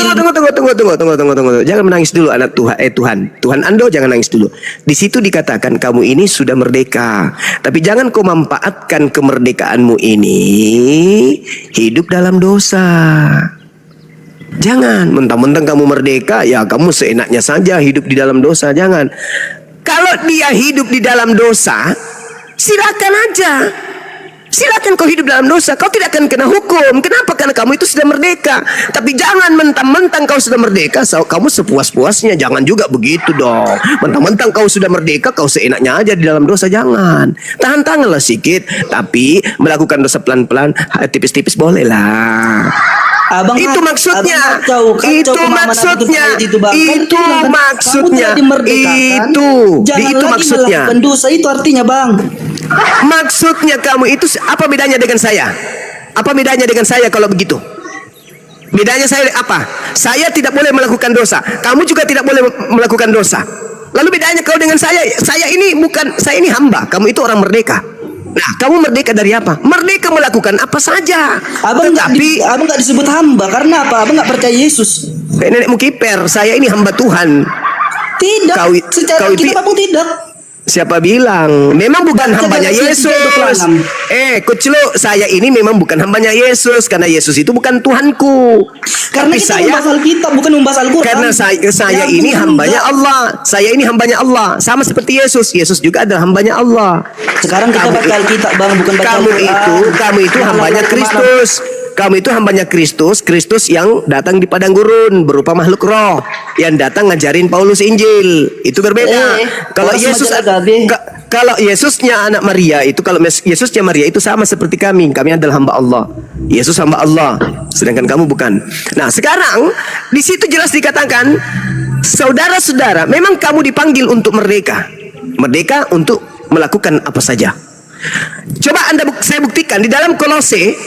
Tunggu. Jangan menangis dulu anak Tuhan Ando, jangan nangis dulu. Di situ dikatakan kamu ini sudah merdeka. Tapi jangan kau manfaatkan kemerdekaanmu ini hidup dalam dosa. Jangan mentang-mentang kamu merdeka, ya kamu seenaknya saja hidup di dalam dosa. Jangan. Kalau dia hidup di dalam dosa, silakan aja. Silakan kau hidup dalam dosa, kau tidak akan kena hukum. Kenapa? Karena kamu itu sudah merdeka. Tapi jangan mentang-mentang kau sudah merdeka, kamu sepuas-puasnya. Jangan juga begitu dong. Mentang-mentang kau sudah merdeka, kau seenaknya aja di dalam dosa. Jangan. Tahan-tahanlah sedikit, tapi melakukan dosa pelan-pelan, tipis-tipis boleh lah. Abang Itu maksudnya. kacau Itu pemahaman maksudnya. itu, Bang. Kan Itu dia bilang, maksudnya. kamu telah dimerdekakan, Itu. jangan Itu lagi maksudnya. melakukan dosa. Itu artinya, Bang. Maksudnya kamu itu apa bedanya dengan saya? Apa bedanya dengan saya kalau begitu? Bedanya saya apa? Saya tidak boleh melakukan dosa. Kamu juga tidak boleh melakukan dosa. Lalu bedanya kau dengan saya? Saya ini hamba. Kamu itu orang merdeka. Nah, kamu merdeka dari apa? Merdeka melakukan apa saja. Abang Tetapi nggak disebut hamba karena apa? Abang nggak percaya Yesus. kayak nenekmu kiper, saya ini hamba Tuhan. Tidak. Secara kau itu- kita abang tidak. Siapa bilang? Memang bukan Baca hambanya Galatia 3:26. Yesus. Kucelo, saya ini memang bukan hambanya Yesus karena Yesus itu bukan Tuhanku. Karena Tapi kita saya membahas Alkitab bukan membahas Al-Quran. karena saya Yang ini Tuhan hambanya enggak. Allah. Saya ini hambanya Allah, sama seperti Yesus. Yesus juga adalah hambanya Allah. Sekarang kita baca Alkitab, Bang, bukan baca Kamu Al-Quran. kamu itu Jangan hambanya lari kemana. Kristus. Kamu itu hambanya Kristus, Kristus yang datang di padang gurun berupa makhluk roh yang datang ngajarin Paulus Injil. Itu berbeda. Kalau Paulus Yesus majalah Gabe. kalau Yesusnya anak Maria itu, kalau Yesusnya Maria itu sama seperti kami. Kami adalah hamba Allah. Yesus hamba Allah, sedangkan kamu bukan. Nah, sekarang di situ jelas dikatakan, saudara-saudara, memang kamu dipanggil untuk merdeka. Merdeka untuk melakukan apa saja. Coba saya buktikan di dalam Kolose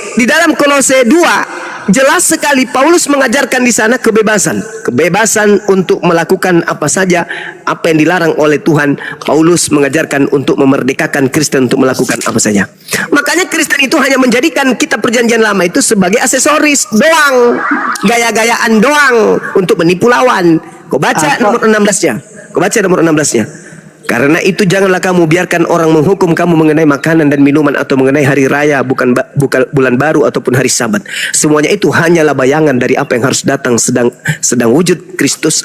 2 jelas sekali Paulus mengajarkan di sana kebebasan untuk melakukan apa saja apa yang dilarang oleh Tuhan. Paulus mengajarkan untuk memerdekakan Kristen untuk melakukan apa saja. Makanya Kristen itu hanya menjadikan kitab perjanjian lama itu sebagai aksesoris doang, gaya-gayaan doang untuk menipu lawan. Kau baca nomor 16-nya. Karena itu janganlah kamu biarkan orang menghukum kamu mengenai makanan dan minuman atau mengenai hari raya, bukan bulan baru ataupun hari Sabat. Semuanya itu hanyalah bayangan dari apa yang harus datang, sedang wujud Kristus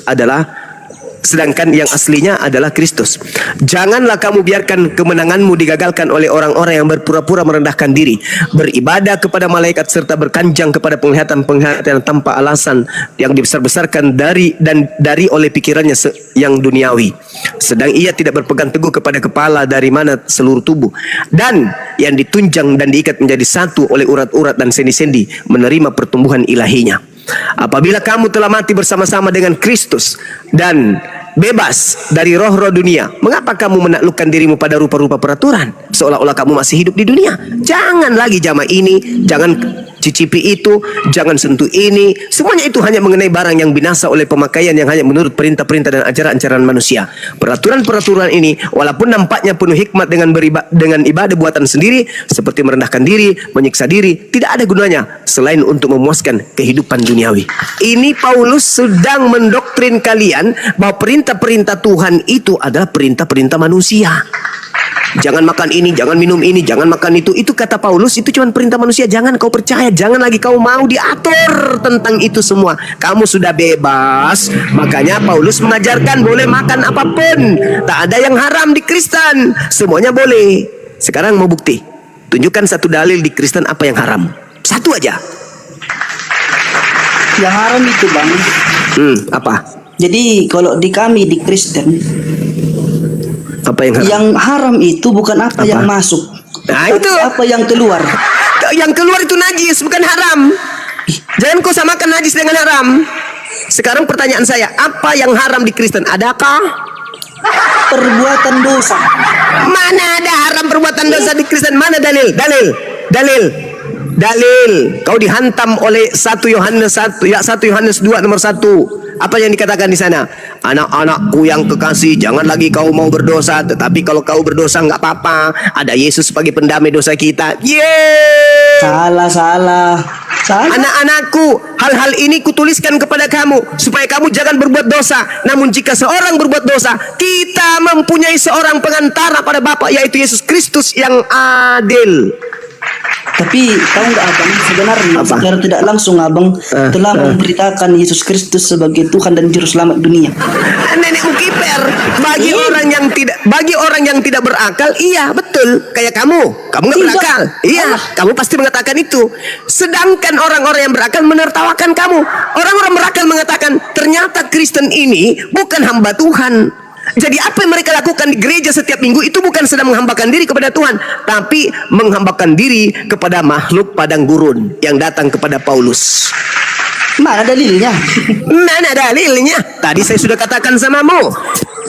sedangkan yang aslinya adalah Kristus. Janganlah kamu biarkan kemenanganmu digagalkan oleh orang-orang yang berpura-pura merendahkan diri, beribadah kepada malaikat serta berkanjang kepada penglihatan tanpa alasan yang dibesar-besarkan dari oleh pikirannya yang duniawi. Sedang ia tidak berpegang teguh kepada kepala dari mana seluruh tubuh dan yang ditunjang dan diikat menjadi satu oleh urat-urat dan sendi-sendi menerima pertumbuhan ilahinya. Apabila kamu telah mati bersama-sama dengan Kristus dan bebas dari roh-roh dunia, mengapa kamu menaklukkan dirimu pada rupa-rupa peraturan seolah-olah kamu masih hidup di dunia? Jangan lagi jamah ini, jangan cicipi itu, jangan sentuh ini. Semuanya itu hanya mengenai barang yang binasa oleh pemakaian yang hanya menurut perintah-perintah dan ajaran-ajaran manusia. Peraturan-peraturan ini walaupun nampaknya penuh hikmat dengan ibadah buatan sendiri seperti merendahkan diri, menyiksa diri, tidak ada gunanya selain untuk memuaskan kehidupan duniawi. Ini Paulus sedang mendoktrin kalian bahwa perintah-perintah Tuhan itu adalah perintah-perintah manusia. Jangan makan ini, jangan minum ini, jangan makan itu. Itu kata Paulus, itu cuma perintah manusia. Jangan kau percaya, jangan lagi kau mau diatur tentang itu semua. Kamu sudah bebas. Makanya Paulus mengajarkan boleh makan apapun. Tak ada yang haram di Kristen. Semuanya boleh. Sekarang mau bukti. Tunjukkan satu dalil di Kristen apa yang haram. Satu aja. Yang haram itu bang. Apa? Jadi kalau di kami di Kristen, Apa yang haram? yang haram itu bukan apa yang masuk, Nah, tapi itu. apa yang keluar. Yang keluar itu najis, bukan haram. Jangan kau samakan najis dengan haram. Sekarang pertanyaan saya, apa yang haram di Kristen? Adakah? Perbuatan dosa. Mana ada haram perbuatan dosa di Kristen? Mana dalil? Dalil. Kau dihantam oleh 1 Yohanes 2 nomor 1. Apa yang dikatakan di sana? Anak-anakku yang kekasih, jangan lagi kau mau berdosa, tetapi kalau kau berdosa nggak apa-apa. Ada Yesus sebagai pendamai dosa kita. Yeay! Salah. Anak-anakku, hal-hal ini kutuliskan kepada kamu supaya kamu jangan berbuat dosa. Namun jika seorang berbuat dosa, kita mempunyai seorang pengantara pada Bapa, yaitu Yesus Kristus yang adil. Tapi tahu nggak abang, sebenarnya Apa? secara tidak langsung abang telah memberitakan Yesus Kristus sebagai Tuhan dan Juru Selamat dunia. Nenekmu kiper. Bagi orang yang tidak berakal, iya betul. Kayak kamu nggak Tidak. berakal. Iya, kamu pasti mengatakan itu. Sedangkan orang-orang yang berakal menertawakan kamu. Orang-orang berakal mengatakan ternyata Kristen ini bukan hamba Tuhan. Jadi apa yang mereka lakukan di gereja setiap minggu itu bukan sedang menghambakan diri kepada Tuhan, tapi menghambakan diri kepada makhluk padang gurun yang datang kepada Paulus. Mana dalilnya? Mana dalilnya? Tadi saya sudah katakan samamu.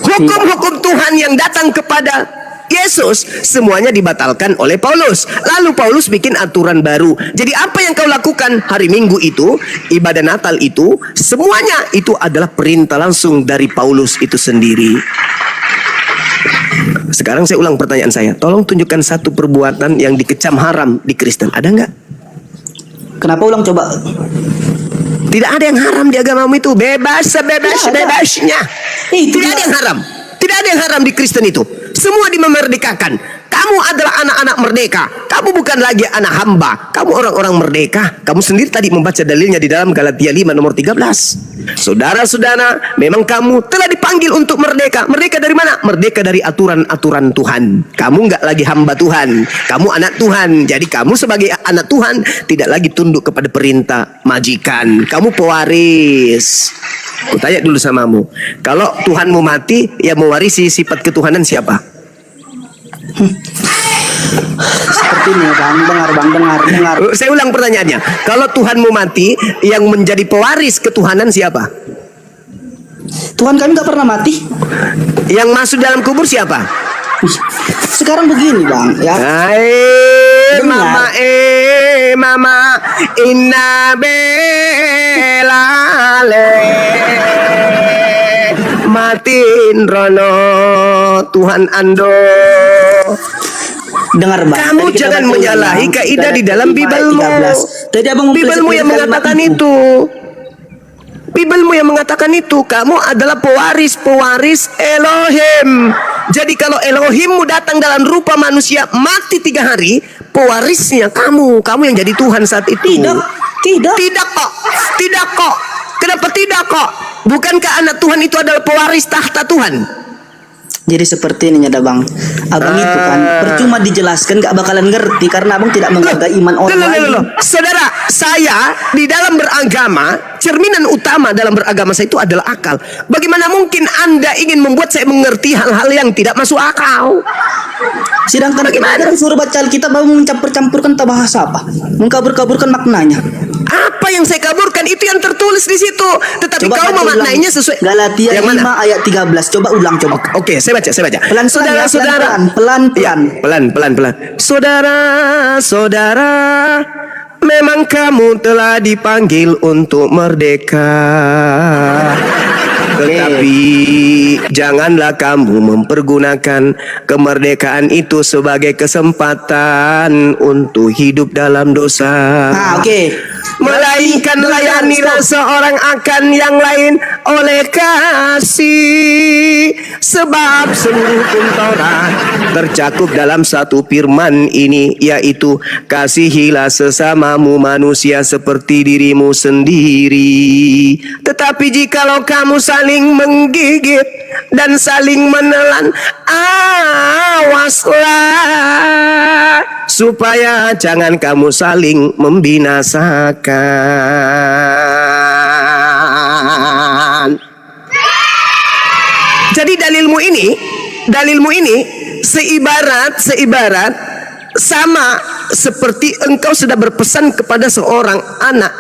Hukum-hukum Tuhan yang datang kepada Yesus semuanya dibatalkan oleh Paulus. Lalu Paulus bikin aturan baru. Jadi apa yang kau lakukan hari Minggu itu, ibadah Natal itu, semuanya itu adalah perintah langsung dari Paulus itu sendiri. Sekarang saya ulang pertanyaan saya. Tolong tunjukkan satu perbuatan yang dikecam haram di Kristen. Ada nggak? Kenapa ulang coba? Tidak ada yang haram di agamamu itu. Bebas sebebas-bebasnya. Tidak ada yang haram. Tidak ada yang haram di Kristen itu. Semua dimerdekakan. Kamu adalah anak-anak merdeka. Kamu bukan lagi anak hamba. Kamu orang-orang merdeka. Kamu sendiri tadi membaca dalilnya di dalam Galatia 5 nomor 13. Saudara-saudara, memang kamu telah dipanggil untuk merdeka. Merdeka dari mana? Merdeka dari aturan-aturan Tuhan. Kamu nggak lagi hamba Tuhan. Kamu anak Tuhan. Jadi kamu sebagai anak Tuhan tidak lagi tunduk kepada perintah majikan. Kamu pewaris. Kutanya dulu samamu. Kalau Tuhanmu mati, yang mewarisi sifat ketuhanan siapa? Seperti ini bang, dengar. Saya ulang pertanyaannya. Kalau Tuhanmu mati, yang menjadi pewaris ketuhanan siapa? Tuhan kami nggak pernah mati. Yang masuk dalam kubur siapa? Sekarang begini bang, ya. Mama, inna belale matin rono Tuhan ando. Dengar bang. Kamu tadi kita jangan baca menyalahi ulang, kaidah di dalam Galatia Bibelmu. 13. Tadi abang Bibelmu yang mengatakan itu. Bibelmu yang mengatakan itu. Kamu adalah pewaris Elohim. Jadi kalau Elohimmu datang dalam rupa manusia, mati 3 hari, pewarisnya kamu yang jadi Tuhan saat itu. Tidak kok. Kenapa tidak kok? Bukankah anak Tuhan itu adalah pewaris tahta Tuhan? Jadi seperti ini ada bang. Abang itu kan percuma dijelaskan gak bakalan ngerti karena abang tidak menghargai iman orang lain. Saudara, saya di dalam beragama, cerminan utama dalam beragama saya itu adalah akal. Bagaimana mungkin Anda ingin membuat saya mengerti hal-hal yang tidak masuk akal? Sedangkan kita disuruh baca Alkitab, abang mencampur-campurkan entah bahasa apa, mengkabur-kaburkan maknanya. Apa yang saya kaburkan itu yang tertulis di situ. Tetapi Coba kau baca memaknainya ulang. sesuai. Yang 5 mana? ayat 13. Coba ulang coba. Oke, saya baca. Pelan-pelan Saudara-saudara, ya, pelan-pelan. Ya, pelan-pelan. Saudara-saudara, memang kamu telah dipanggil untuk merdeka. Tetapi janganlah kamu mempergunakan kemerdekaan itu sebagai kesempatan untuk hidup dalam dosa. Melainkan layanilah seorang akan yang lain oleh kasih. Sebab seluruh hukum Taurat tercakup dalam satu firman ini, yaitu kasihilah sesamamu manusia seperti dirimu sendiri. Tetapi jikalau kamu saling menggigit dan saling menelan, awaslah supaya jangan kamu saling membinasakan. dalilmu ini seibarat sama seperti engkau sudah berpesan kepada seorang anak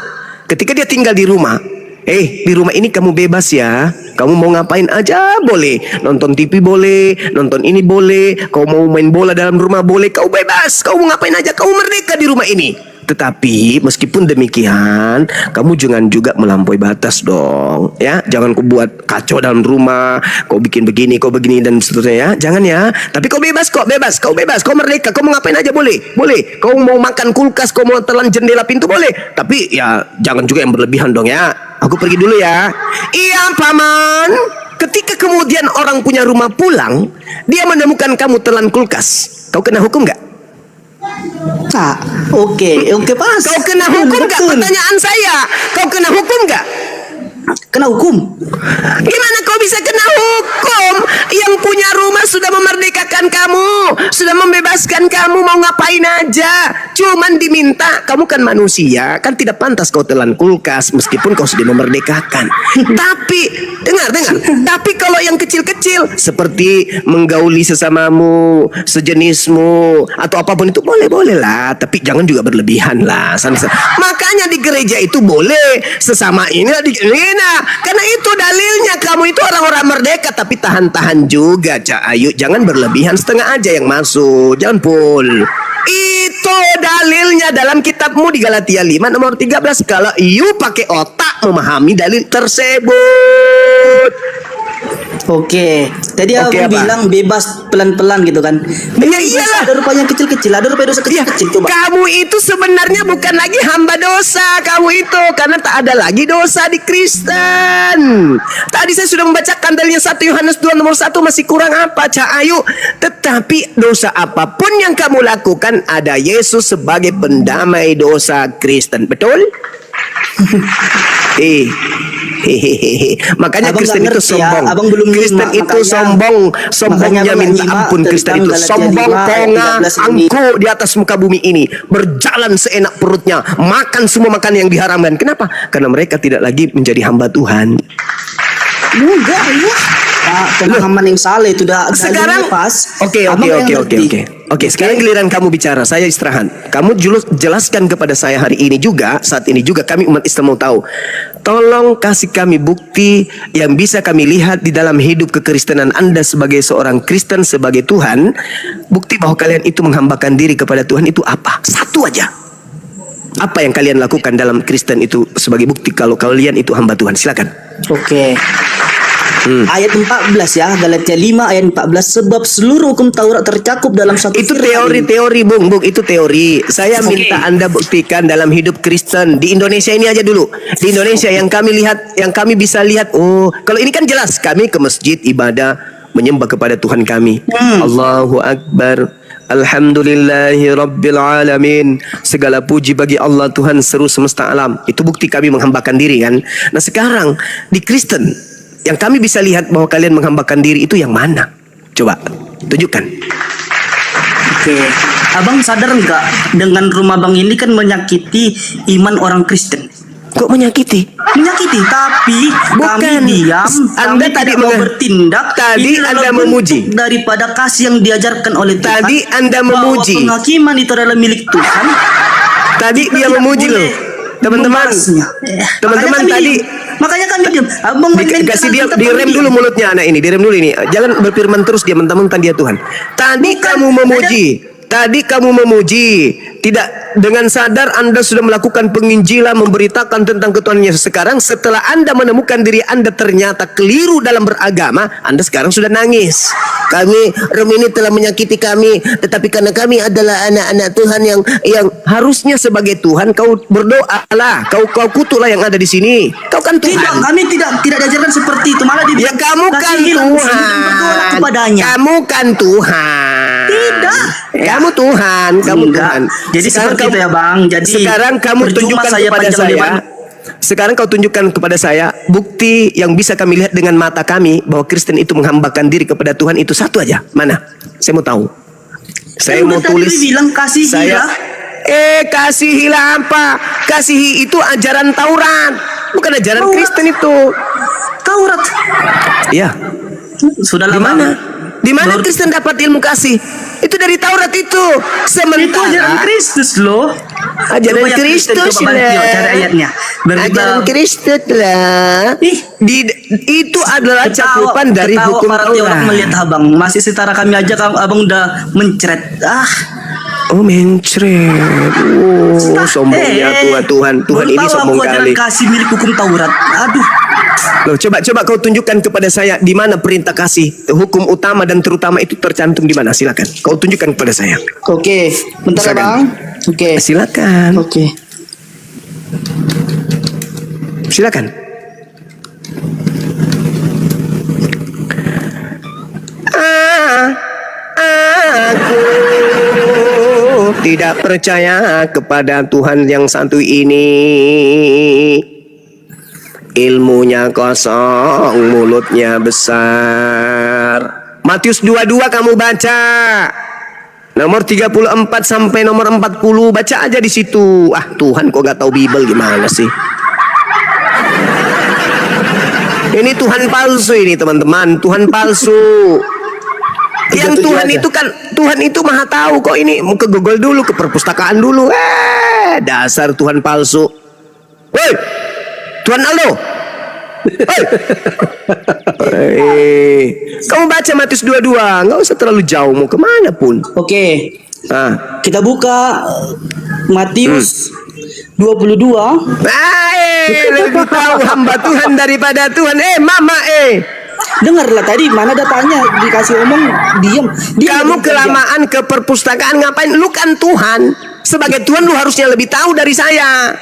ketika dia tinggal di rumah. Di rumah ini kamu bebas ya. Kamu mau ngapain aja boleh. Nonton TV boleh, nonton ini boleh. Kau mau main bola dalam rumah boleh. Kau bebas. Kau mau ngapain aja. Kau merdeka di rumah ini. Tetapi meskipun demikian, kamu jangan juga melampaui batas dong, ya. Jangan kau buat kacau dalam rumah, kau bikin begini, kau begini dan seterusnya ya. Jangan ya. Tapi kau bebas kok, kau merdeka, kau mau ngapain aja boleh. Boleh. Kau mau makan kulkas, kau mau telan jendela pintu boleh. Tapi ya jangan juga yang berlebihan dong ya. Aku pergi dulu ya. Iya, paman. Ketika kemudian orang punya rumah pulang, dia menemukan kamu telan kulkas. Kau kena hukum nggak? Oke pas. Kau kena hukum nggak? Pertanyaan saya. Kau kena hukum nggak? Kena hukum. Gimana kau bisa kena hukum? Yang punya rumah sudah memerdekakan kamu, sudah membebaskan kamu, mau ngapain aja. Cuman diminta, kamu kan manusia, kan tidak pantas kau telan kulkas meskipun kau sudah memerdekakan. Tapi dengar. Tapi kalau yang kecil-kecil seperti menggauli sesamamu, sejenismu atau apapun itu boleh lah, tapi jangan juga berlebihan lah. Makanya di gereja itu boleh sesama ini karena itu dalilnya kamu itu orang-orang merdeka, tapi tahan-tahan juga, Cak Ayu. Jangan berlebihan, setengah aja yang masuk, jangan full. Itu dalilnya dalam kitabmu di Galatia 5 nomor 13. Kalau you pakai otak memahami dalil tersebut. Oke, tadi aku bilang bebas pelan-pelan gitu kan. Ya iyalah. Ada rupanya kecil-kecil, ada rupanya dosa kecil-kecil. Coba. Kamu itu sebenarnya bukan lagi hamba dosa. Kamu itu karena tak ada lagi dosa di Kristen. Tadi saya sudah membacakan dalilnya 1 Yohanes 2 nomor 1. Masih kurang apa, Cak Ayu? Tetapi dosa apapun yang kamu lakukan, ada Yesus sebagai pendamai dosa Kristen. Betul? Makanya abang Kristen itu sombong. Ya, abang belum Kristen itu sombongnya minta ampun. Kristen itu sombong, konga, angkuh di atas muka bumi ini, berjalan seenak perutnya, makan semua makan yang diharamkan. Kenapa? Karena mereka tidak lagi menjadi hamba Tuhan. Enggak ya. Pemahaman yang salah itu sekarang pas. Oke, sekarang giliran kamu bicara, saya istirahat. Kamu jelaskan kepada saya hari ini juga, saat ini juga kami umat Islam mau tahu. Tolong kasih kami bukti yang bisa kami lihat di dalam hidup kekristenan Anda sebagai seorang Kristen, sebagai Tuhan. Bukti bahwa kalian itu menghambakan diri kepada Tuhan itu apa? Satu aja. Apa yang kalian lakukan dalam Kristen itu sebagai bukti kalau kalian itu hamba Tuhan? Silakan. Oke. Ayat 14 ya, Galatia 5 ayat 14. Sebab seluruh hukum Taurat tercakup dalam satu itu teori, Bung, itu teori. Saya minta Anda buktikan dalam hidup Kristen di Indonesia ini aja dulu. Di Indonesia yang kami bisa lihat, oh, kalau ini kan jelas kami ke masjid ibadah menyembah kepada Tuhan kami. Allahu Akbar. Alhamdulillahi Rabbil Alamin. Segala puji bagi Allah Tuhan seluruh semesta alam. Itu bukti kami menghambakan diri kan. Nah sekarang di Kristen yang kami bisa lihat bahwa kalian menghambakan diri itu yang mana? Coba tunjukkan. Oke, abang sadar nggak dengan rumah bang ini kan menyakiti iman orang Kristen? Kok menyakiti? Menyakiti, tapi bukan. Kami diam. Anda kami tadi mau bertindak. Tadi Anda memuji daripada kasih yang diajarkan oleh Tuhan. Tadi Anda memuji. Bahwa penghakiman itu adalah milik Tuhan. Tadi dia memuji loh. Teman-teman tadi makanya kami diam. Abang kasih dia direm dulu mulutnya anak ini, direm dulu ini. Jangan berfirman terus dia mentang-mentang dia Tuhan. Tadi kamu memuji, tidak dengan sadar Anda sudah melakukan penginjilan, memberitakan tentang ketuhanan Yesus. Sekarang setelah Anda menemukan diri Anda ternyata keliru dalam beragama, Anda sekarang sudah nangis. Rom ini telah menyakiti kami, tetapi karena kami adalah anak-anak Tuhan yang harusnya sebagai Tuhan kau berdoalah, kau kutulah yang ada di sini. Kau kan Tuhan. Tidak, kami tidak diajarkan seperti itu. Malah ya kamu kan Tuhan. Kamu kan Tuhan. Tidak. Kamu Tuhan, kamu Tuhan. Jadi seperti itu ya Bang. Jadi sekarang kamu tunjukkan kepada saya. Sekarang kau tunjukkan kepada saya bukti yang bisa kami lihat dengan mata kami bahwa Kristen itu menghambakan diri kepada Tuhan itu satu aja. Mana? Saya mau tahu. Saya mau tulis. Bilang kasihilah. Kasihilah apa? Kasihi itu ajaran Taurat, bukan ajaran Kristen itu. Taurat. Iya. Sudahlah Di mana? Bang. Di mana Baru- Kristen dapat ilmu kasih? Itu dari Taurat itu. Itu ajaran Sementara Kristus loh. ajaran Coba ya, Kristen, Kristus coba bantu, lah. cari ayatnya. Biar kita- Ajaran Kristus lah. Ih. Itu adalah cakupan dari ketawa hukum para teolog Taurat. melihat abang masih setara kami aja, abang udah mencret. Oh mencret. Oh sombongnya Tuhan. Tuhan ini sombong kali. Kasih milik hukum Taurat. Aduh. Loh, coba kau tunjukkan kepada saya di mana perintah kasih, hukum utama dan terutama itu tercantum di mana? Silakan. Kau tunjukkan kepada saya. Oke, bentar ya Silakan. bang. Oke. Silakan. Oke. Silakan. Aku tidak percaya kepada Tuhan yang satu ini. Ilmunya kosong, mulutnya besar. Matius 22 kamu baca. Nomor 34 sampai nomor 40 baca aja di situ. Ah, Tuhan kok gak tahu Bible gimana sih? Ini Tuhan palsu ini teman-teman, Tuhan palsu. Yang Tuhan itu kan, Tuhan itu maha tahu kok ini. Mau ke Google dulu, ke perpustakaan dulu. Dasar Tuhan palsu. Woi, Tuhan Aldo. Kamu baca Matius 22, nggak usah terlalu jauh, mau kemana pun. Oke. Ah. Kita buka Matius 22. Lebih tahu hamba Tuhan daripada Tuhan. Mama. Dengarlah tadi mana datanya, dikasih omong diam. Kamu kelamaan ke perpustakaan ngapain? Lu kan Tuhan. Sebagai Tuhan lu harusnya lebih tahu dari saya.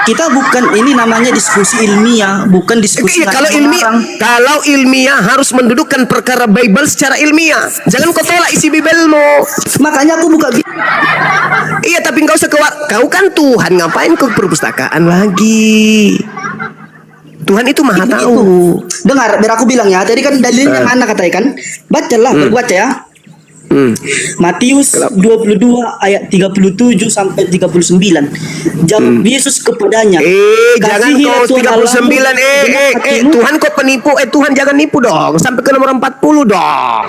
Kita bukan, ini namanya diskusi ilmiah, bukan diskusi Kalau orang. kalau ilmiah harus mendudukkan perkara Bible secara ilmiah. Jangan kau tolak isi Biblemu. Makanya aku buka Iya, tapi nggak usah kau kan Tuhan, ngapain ke perpustakaan lagi? Tuhan itu maha tahu. Dengar, biar aku bilang ya. Tadi kan dalilnya mana katanya kan? Bacalah, berbaca ya. Matius 22 ayat 37 sampai 39. Jawab Yesus kepadanya. Jangan kau 39. Tuhan kau penipu. Tuhan jangan nipu dong. Sampai ke nomor 40 dong.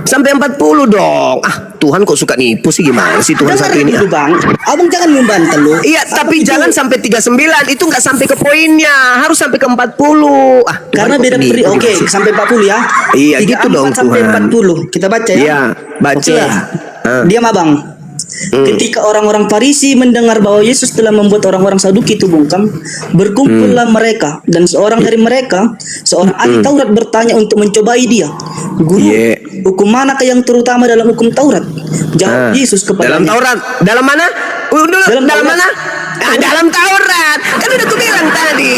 Sampai 40 dong. Tuhan kok suka nipu sih, gimana sih Tuhan Dengar satu ini? dulu bang, abang jangan membantah lu. Iya, tapi jangan sampai 39. Itu nggak sampai ke poinnya. Harus sampai ke 40. Tuhan Karena kok beda penipu. Oke, sampai 40 ya. Iya, gitu dong, sampai Tuhan. 40. Kita baca ya. Iya, baca. Oke. Diam abang. Ketika orang-orang Farisi mendengar bahwa Yesus telah membuat orang-orang Saduki itu bungkam, berkumpullah mereka, dan seorang dari mereka, seorang ahli Taurat bertanya untuk mencobai dia. Guru, hukum manakah yang terutama dalam hukum Taurat? Jawab Yesus kepadanya. Dalam Taurat, dalam mana? Dalam mana? Dalam Taurat. Kan udah aku bilang tadi,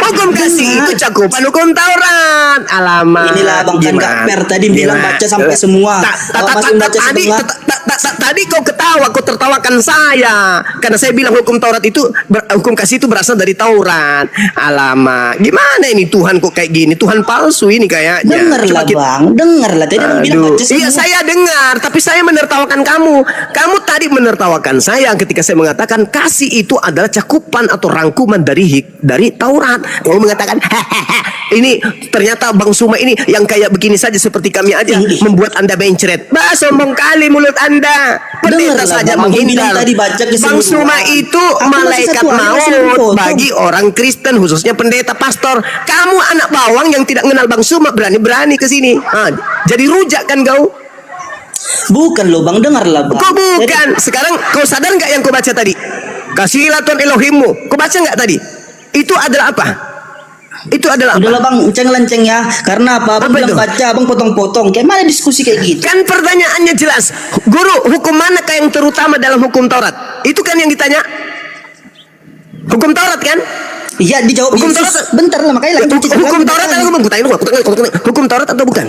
hukum kasih itu cakupan hukum Taurat. Alamak. Inilah abang kan gak fair tadi bilang baca sampai semua. Masih baca semua. Tadi kau ketawa, kau tertawakan saya karena saya bilang hukum Taurat itu hukum kasih itu berasal dari Taurat. Alamak, gimana ini Tuhan kok kayak gini? Tuhan palsu ini kayaknya. Dengarlah bang, dengarlah tadi abang bilang baca semua. Iya saya dengar, tapi saya menertawakan kamu. Kamu tadi menertawakan saya ketika saya mengatakan kasih itu adalah cakupan atau rangkuman dari Taurat. Kamu mengatakan ini ternyata Bang Suma ini yang kayak begini saja seperti kami aja membuat Anda mencret. Bah, sombong kali mulut Anda. Pendeta saja menghindar. Bang Suma itu malaikat maut bagi orang Kristen, khususnya pendeta pastor. Kamu anak bawang yang tidak mengenal Bang Suma berani-berani ke sini. Jadi rujak kan kau? Bukan loh bang, dengarlah bang. Kok bukan? Sekarang kau sadar nggak yang kau baca tadi? Kasihilah Tuhan Elohimmu. Kau baca nggak tadi? Itu adalah apa? Itu adalah apa? Udahlah bang, ceng-lenceng ya. Karena apa? Abang bilang baca, abang potong-potong. Kayak mana diskusi kayak gitu? Kan pertanyaannya jelas. Guru, hukum manakah yang terutama dalam hukum Taurat? Itu kan yang ditanya. Hukum Taurat kan? Iya, dijawab Hukum Yesus. Taurat. Bentar lah, makanya lagi Hukum Taurat atau hukum Taurat atau bukan?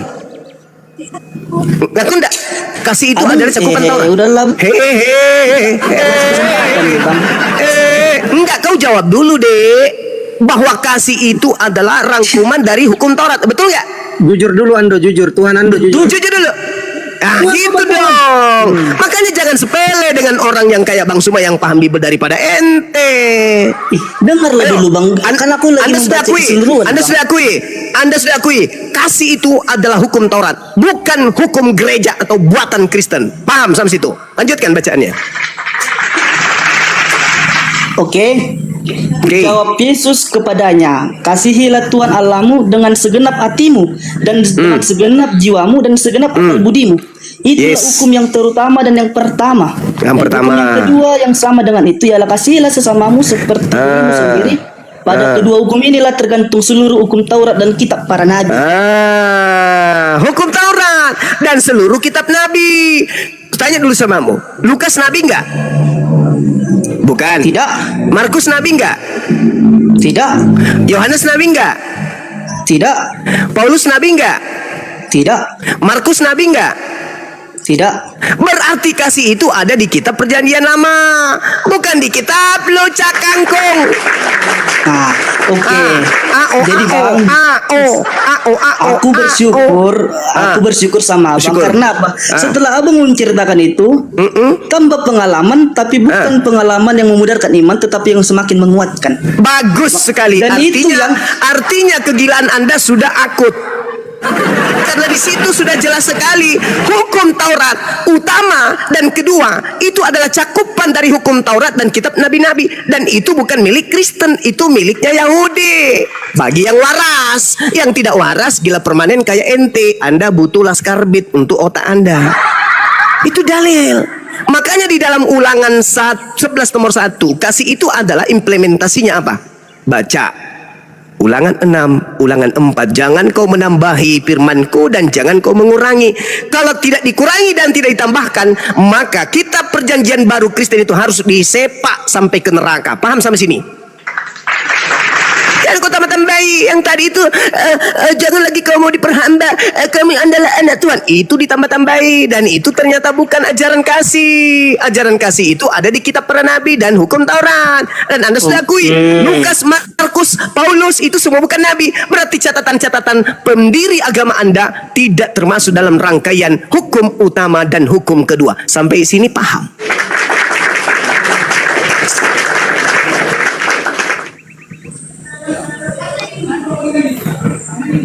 Nggak enggak. Kasih itu adalah cakupan Taurat. Udahlah. Enggak, kau jawab dulu deh. Bahwa kasih itu adalah rangkuman dari hukum Taurat. Betul nggak? Jujur dulu Ando, jujur. Tuhan Ando jujur. Jujur dulu. gitu dong. Makanya jangan sepele dengan orang yang kayak Bang Suma yang paham Bible daripada ente. Ih, dengarlah Ayo, dulu Bang. Kan aku lagi Anda sudah membaca akui, keseluruhan, Anda Bang. sudah akui, Anda sudah akui, kasih itu adalah hukum Taurat, bukan hukum gereja atau buatan Kristen. Paham sampai situ? Lanjutkan bacaannya. Oke. Oke. Jawab Yesus kepadanya, kasihilah Tuhan Allahmu dengan segenap hatimu dan dengan segenap jiwamu dan segenap akal budimu. Itulah Yes. hukum yang terutama dan yang pertama. Yang Dan pertama. hukum yang kedua yang sama dengan itu ialah kasihilah sesamamu seperti dirimu sendiri. Pada kedua hukum inilah tergantung seluruh hukum Taurat dan kitab para nabi. Hukum Taurat dan seluruh kitab Nabi. Tanya dulu samamu, Lukas Nabi enggak? Bukan. Tidak, Markus Nabi enggak? tidak, Yohanes Nabi enggak? tidak, Paulus Nabi enggak? tidak, Markus Nabi enggak? tidak. Berarti kasih itu ada di kitab Perjanjian Lama, bukan di kitab lo cakangkung. Nah, oke. Jadi Bang, aku bersyukur sama Abang Bersyukur. karena apa? Setelah Abang menceritakan itu, tambah pengalaman, tapi bukan pengalaman yang memudarkan iman, tetapi yang semakin menguatkan. Bagus sekali. Dan itu Artinya kegilaan Anda sudah akut. Karena di situ sudah jelas sekali hukum Taurat utama dan kedua itu adalah cakupan dari hukum Taurat dan kitab nabi-nabi, dan itu bukan milik Kristen, itu miliknya Yahudi. Bagi yang waras, yang tidak waras gila permanen kayak ente, Anda butuh laskar bit untuk otak Anda. Itu dalil. Makanya di dalam Ulangan 11 nomor 1, kasih itu adalah implementasinya apa? Baca Ulangan 6, Ulangan 4. Jangan kau menambahi firmanku dan jangan kau mengurangi. Kalau tidak dikurangi dan tidak ditambahkan, maka kitab Perjanjian Baru Kristen itu harus disepak sampai ke neraka. Paham sampai sini? Dan kau tambah-tambahi yang tadi itu, jangan lagi kau mau diperhamba, kami adalah anak Tuhan. Itu ditambah-tambahi, dan itu ternyata bukan ajaran kasih. Ajaran kasih itu ada di kitab para nabi dan hukum Taurat. Dan Anda sudah akui, Lukas, Markus, Paulus itu semua bukan nabi. Berarti catatan-catatan pendiri agama Anda tidak termasuk dalam rangkaian hukum utama dan hukum kedua. Sampai sini paham?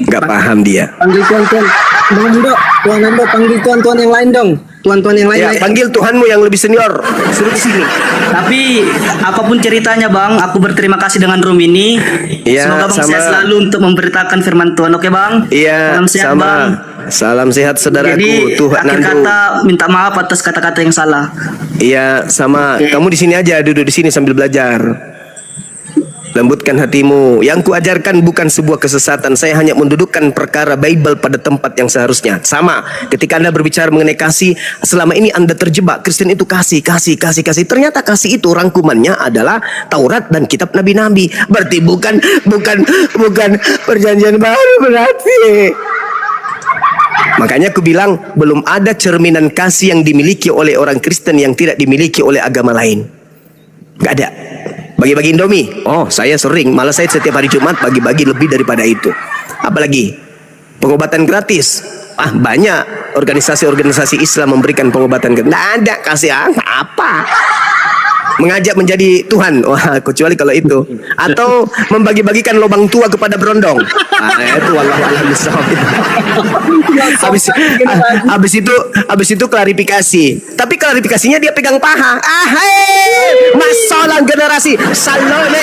Nggak paham dia. Panggil tuan-tuan. Bang Ando, Tuan Ando, panggil tuan-tuan yang lain dong. Tuan-tuan yang lain. Ya, panggil Tuhanmu yang lebih senior, suruh ke sini. Tapi apapun ceritanya Bang, aku berterima kasih dengan room ini. Iya, Semoga Bang sama. sehat selalu untuk memberitakan firman Tuhan. Oke Bang? Iya, Salam sehat sama. Bang. Salam sehat saudaraku. Jadi Tuhan akhir Nando. kata minta maaf atas kata-kata yang salah. Iya, sama. Kamu di sini aja, duduk di sini sambil belajar. Lembutkan hatimu. Yang kuajarkan bukan sebuah kesesatan. Saya hanya mendudukkan perkara Bible pada tempat yang seharusnya. Sama. Ketika Anda berbicara mengenai kasih, selama ini Anda terjebak. Kristen itu kasih. Ternyata kasih itu rangkumannya adalah Taurat dan kitab nabi-nabi. Berarti bukan Perjanjian Baru berarti. Makanya aku bilang belum ada cerminan kasih yang dimiliki oleh orang Kristen yang tidak dimiliki oleh agama lain. Gak ada. Bagi-bagi Indomie, oh saya sering, malah saya setiap hari Jumat bagi-bagi lebih daripada itu. Apalagi pengobatan gratis. Banyak organisasi-organisasi Islam memberikan pengobatan gratis. Nggak ada kasih apa. Mengajak menjadi Tuhan, wah kecuali kalau itu. Atau membagi-bagikan lubang tua kepada berondong. Itu wallahualam bissawab. Habis itu klarifikasi. Tapi klarifikasinya dia pegang paha. Masalah generasi salome.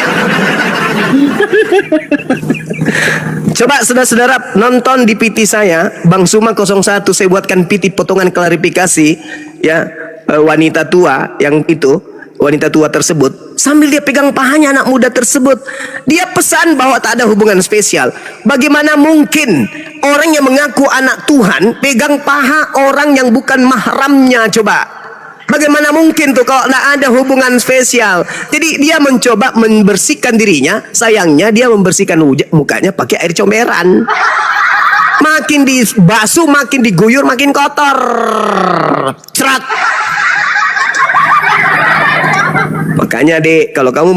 Coba saudara-saudara nonton di PT saya, Bang Suma 01, saya buatkan PT potongan klarifikasi ya, wanita tua yang itu. Wanita tua tersebut sambil dia pegang pahanya anak muda tersebut, dia pesan bahwa tak ada hubungan spesial. Bagaimana mungkin orang yang mengaku anak Tuhan pegang paha orang yang bukan mahramnya? Coba bagaimana mungkin tuh kalau tak ada hubungan spesial? Jadi dia mencoba membersihkan dirinya. Sayangnya dia membersihkan mukanya pakai air comberan. Makin dibasuh, makin diguyur, makin kotor. Cerat. Makanya dek, kalau kamu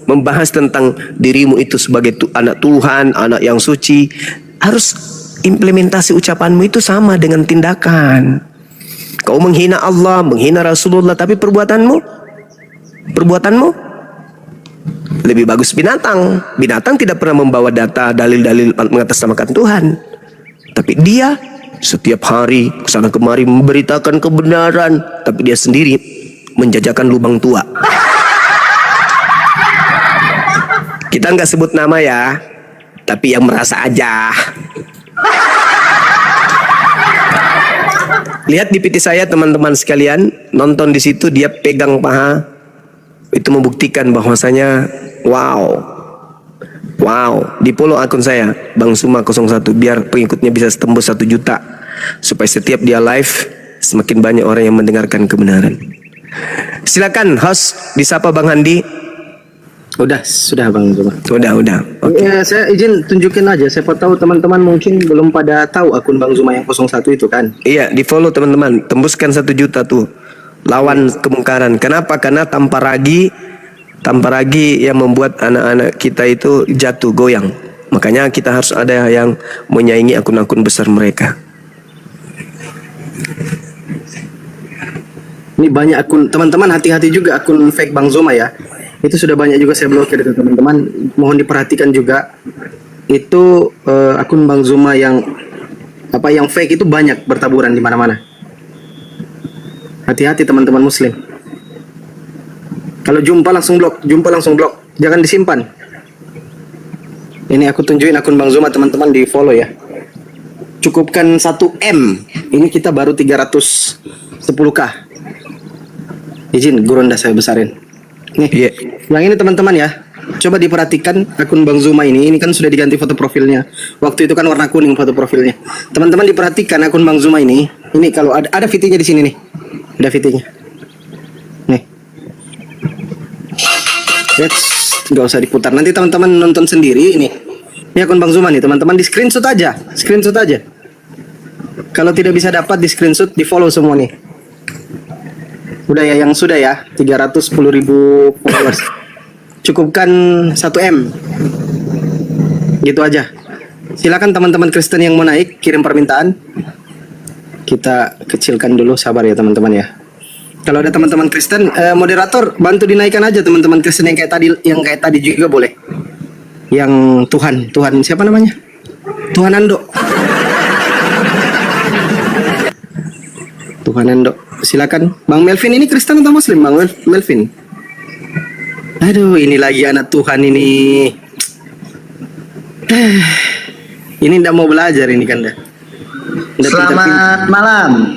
membahas tentang dirimu itu sebagai anak Tuhan, anak yang suci, harus implementasi ucapanmu itu sama dengan tindakan. Kau menghina Allah, menghina Rasulullah, tapi perbuatanmu lebih bagus binatang. Binatang tidak pernah membawa data, dalil-dalil mengatasnamakan Tuhan. Tapi dia setiap hari kesana kemari memberitakan kebenaran, tapi dia sendiri menjajakan lubang tua. Kita nggak sebut nama ya, tapi yang merasa aja. Lihat di PT saya teman-teman sekalian, nonton di situ dia pegang paha. Itu membuktikan bahwasanya wow, di follow akun saya Bang Suma 01 biar pengikutnya bisa tembus 1 juta, supaya setiap dia live semakin banyak orang yang mendengarkan kebenaran. Silakan host disapa Bang Handi. Sudah Bang Zuma. Udah. Oke. Ya, saya izin tunjukin aja. Siapa tahu teman-teman mungkin belum pada tahu akun Bang Zuma yang 01 itu kan. Iya, di follow teman-teman, tembuskan 1 juta tuh. Lawan kemungkaran. Kenapa? Karena tanpa ragi yang membuat anak-anak kita itu jatuh goyang. Makanya kita harus ada yang menyaingi akun-akun besar mereka. Ini banyak akun, teman-teman hati-hati juga akun fake Bang Zuma ya. Itu sudah banyak juga saya blokir itu teman-teman. Mohon diperhatikan juga. Itu akun Bang Zuma yang fake itu banyak bertaburan di mana-mana. Hati-hati teman-teman muslim. Kalau jumpa langsung blok, jangan disimpan. Ini aku tunjukin akun Bang Zuma teman-teman, di follow ya. Cukupkan 1M. Ini kita baru 310k. Izin gurunda saya besarin. Nih, yang ini teman-teman ya. Coba diperhatikan akun Bang Zuma ini kan sudah diganti foto profilnya. Waktu itu kan warna kuning foto profilnya. Teman-teman diperhatikan akun Bang Zuma ini. Ini kalau ada VT-nya di sini nih. Ada VT-nya. Nih. Nggak usah diputar. Nanti teman-teman nonton sendiri ini. Ini akun Bang Zuma nih, teman-teman di screenshot aja. Kalau tidak bisa dapat di screenshot, di follow semua nih. Udah ya, yang sudah ya 310.000 followers. Cukupkan 1M. Gitu aja. Silakan teman-teman Kristen yang mau naik kirim permintaan. Kita kecilkan dulu, sabar ya teman-teman ya. Kalau ada teman-teman Kristen, moderator bantu dinaikkan aja teman-teman Kristen yang kayak tadi juga boleh. Yang Tuhan siapa namanya? Tuhan Ando. Tuhan Ando. Silakan. Bang Melvin ini Kristen atau Muslim, Bang Melvin? Aduh, ini lagi anak Tuhan ini. Ini ndak mau belajar ini kan dah. Selamat malam.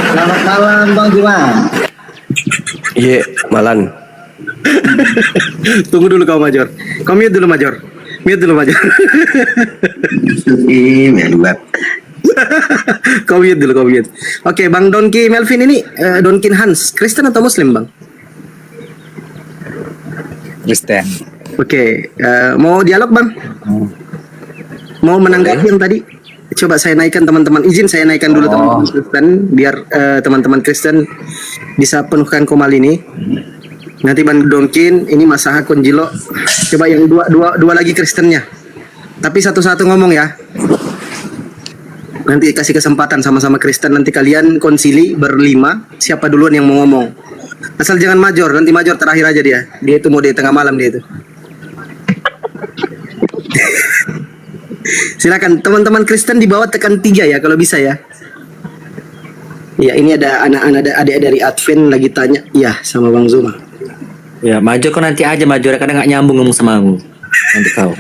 Selamat malam Bang Zuma. Iya, Malan. Tunggu dulu kau Major. Kau mute dulu Major. Kau mute dulu. Oke, Bang Donki Melvin ini Donkin Hans, Kristen atau Muslim, Bang? Kristen. Oke, mau dialog, Bang? Mau menanggapi yang tadi? Coba saya naikkan teman-teman. Izin saya naikkan dulu teman-teman Kristen biar teman-teman Kristen bisa penuhkan komal ini. Nanti Bang Donkin, ini Mas Hakun Jilo. Coba yang dua lagi Kristennya. Tapi satu-satu ngomong ya. Nanti kasih kesempatan sama-sama Kristen, nanti kalian konsili berlima, siapa duluan yang mau ngomong. Asal jangan Major, nanti Major terakhir aja dia. Dia itu mau di tengah malam dia itu. Silakan teman-teman Kristen di bawah tekan 3 ya kalau bisa ya. Ya, ini ada anak-anak adik dari Advent lagi tanya. Ya, sama Bang Zuma. Ya, Major kok nanti aja Major, kadang nggak nyambung ngomong sama aku. Nanti kau.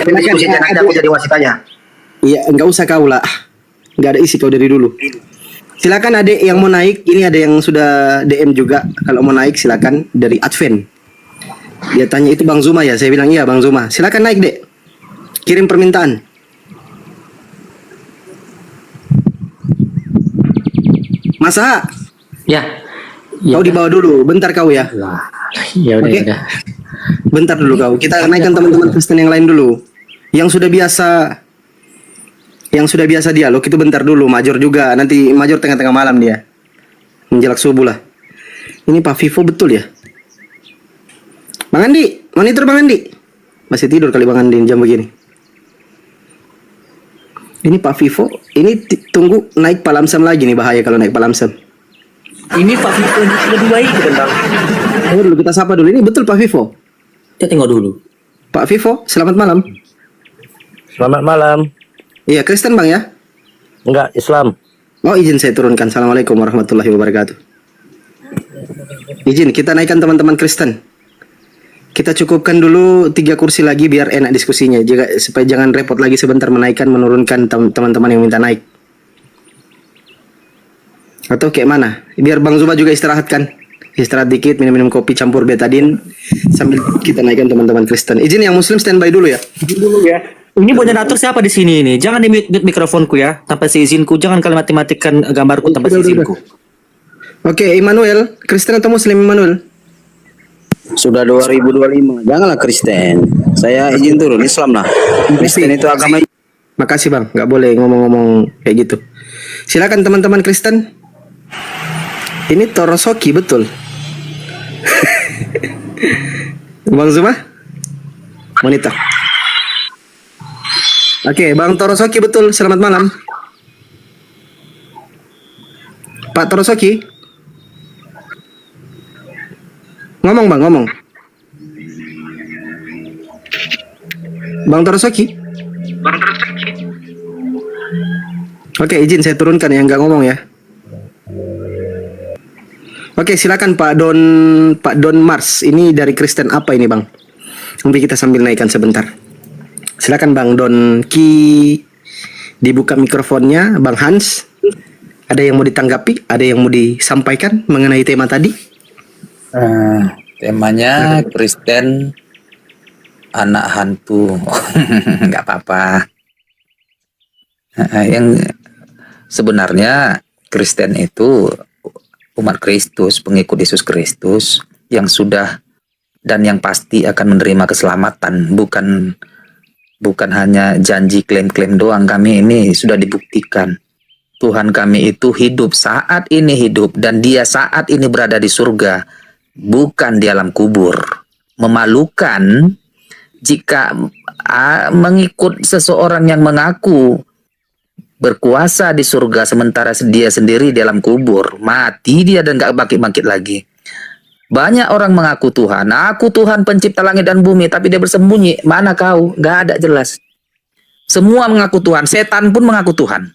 Diskusi nanti aku jadi wasitanya. Iya, enggak usah kau lah. Enggak ada isi kau dari dulu. Silakan adik yang mau naik. Ini ada yang sudah DM juga. Kalau mau naik silakan dari Advent. Dia tanya itu Bang Zuma ya. Saya bilang iya Bang Zuma. Silakan naik dek. Kirim permintaan. Masa? Ya. Kau di bawah dulu. Bentar kau ya. Ya udah, Oke. udah. Bentar dulu kau. Kita naikkan teman-teman Kristen yang lain dulu. Yang sudah biasa dialog itu bentar dulu. Major juga. Nanti Major tengah-tengah malam dia. Menjelang subuh lah. Ini Pak Vivo betul ya? Bang Andi, monitor Bang Andi. Masih tidur kali Bang Andi jam begini. Ini Pak Vivo, ini tunggu naik Pak Lamsam lagi nih, bahaya kalau naik Pak Lamsam. Ini Pak Vito lebih baik bentar. Tunggu dulu, kita sapa dulu. Ini betul Pak Vivo? Kita tengok dulu. Pak Vivo, selamat malam. Selamat malam. Iya, Kristen Bang ya? Enggak, Islam. Oh, izin saya turunkan. Assalamualaikum warahmatullahi wabarakatuh. Izin, kita naikkan teman-teman Kristen. Kita cukupkan dulu 3 kursi lagi biar enak diskusinya. Supaya jangan repot lagi sebentar menaikkan, menurunkan teman-teman yang minta naik. Atau kayak mana? Biar Bang Zuba juga istirahat kan? Istirahat dikit, minum-minum kopi campur betadin sambil kita naikkan teman-teman Kristen. Izin yang Muslim standby dulu ya. Ini moderator siapa di sini ini? Jangan di-mute mikrofonku ya, tanpa seizinku. Jangan kalian mati-matikan gambarku tanpa seizinku. Oke, Immanuel, Kristen atau Muslim Immanuel? Sudah 2025. Janganlah Kristen. Saya izin turun Islam lah. Kristen itu agama. Makasih Bang, nggak boleh ngomong-ngomong kayak gitu. Silakan teman-teman Kristen. Ini Torosoki betul. Bang Zuma? Wanita. Oke, Bang Torosoki betul. Selamat malam. Pak Torosoki. Ngomong Bang, ngomong. Bang Torosoki. Oke, izin saya turunkan yang nggak ngomong ya. Oke, silakan Pak Don Mars. Ini dari Kristen apa ini Bang? Nanti kita sambil naikkan sebentar. Silakan Bang Don Ki. Dibuka mikrofonnya, Bang Hans. Ada yang mau ditanggapi? Ada yang mau disampaikan mengenai tema tadi? Temanya Kristen anak hantu. Nggak apa-apa. Yang sebenarnya Kristen itu umat Kristus, pengikut Yesus Kristus yang sudah dan yang pasti akan menerima keselamatan, bukan hanya janji klaim-klaim doang. Kami ini sudah dibuktikan. Tuhan kami itu hidup saat ini hidup dan dia saat ini berada di surga. Bukan di alam kubur. Memalukan jika mengikut seseorang yang mengaku berkuasa di surga sementara dia sendiri di alam kubur. Mati dia dan gak bangkit-bangkit lagi. Banyak orang mengaku Tuhan. Aku Tuhan pencipta langit dan bumi, tapi dia bersembunyi. Mana kau? Gak ada jelas. Semua mengaku Tuhan. Setan pun mengaku Tuhan.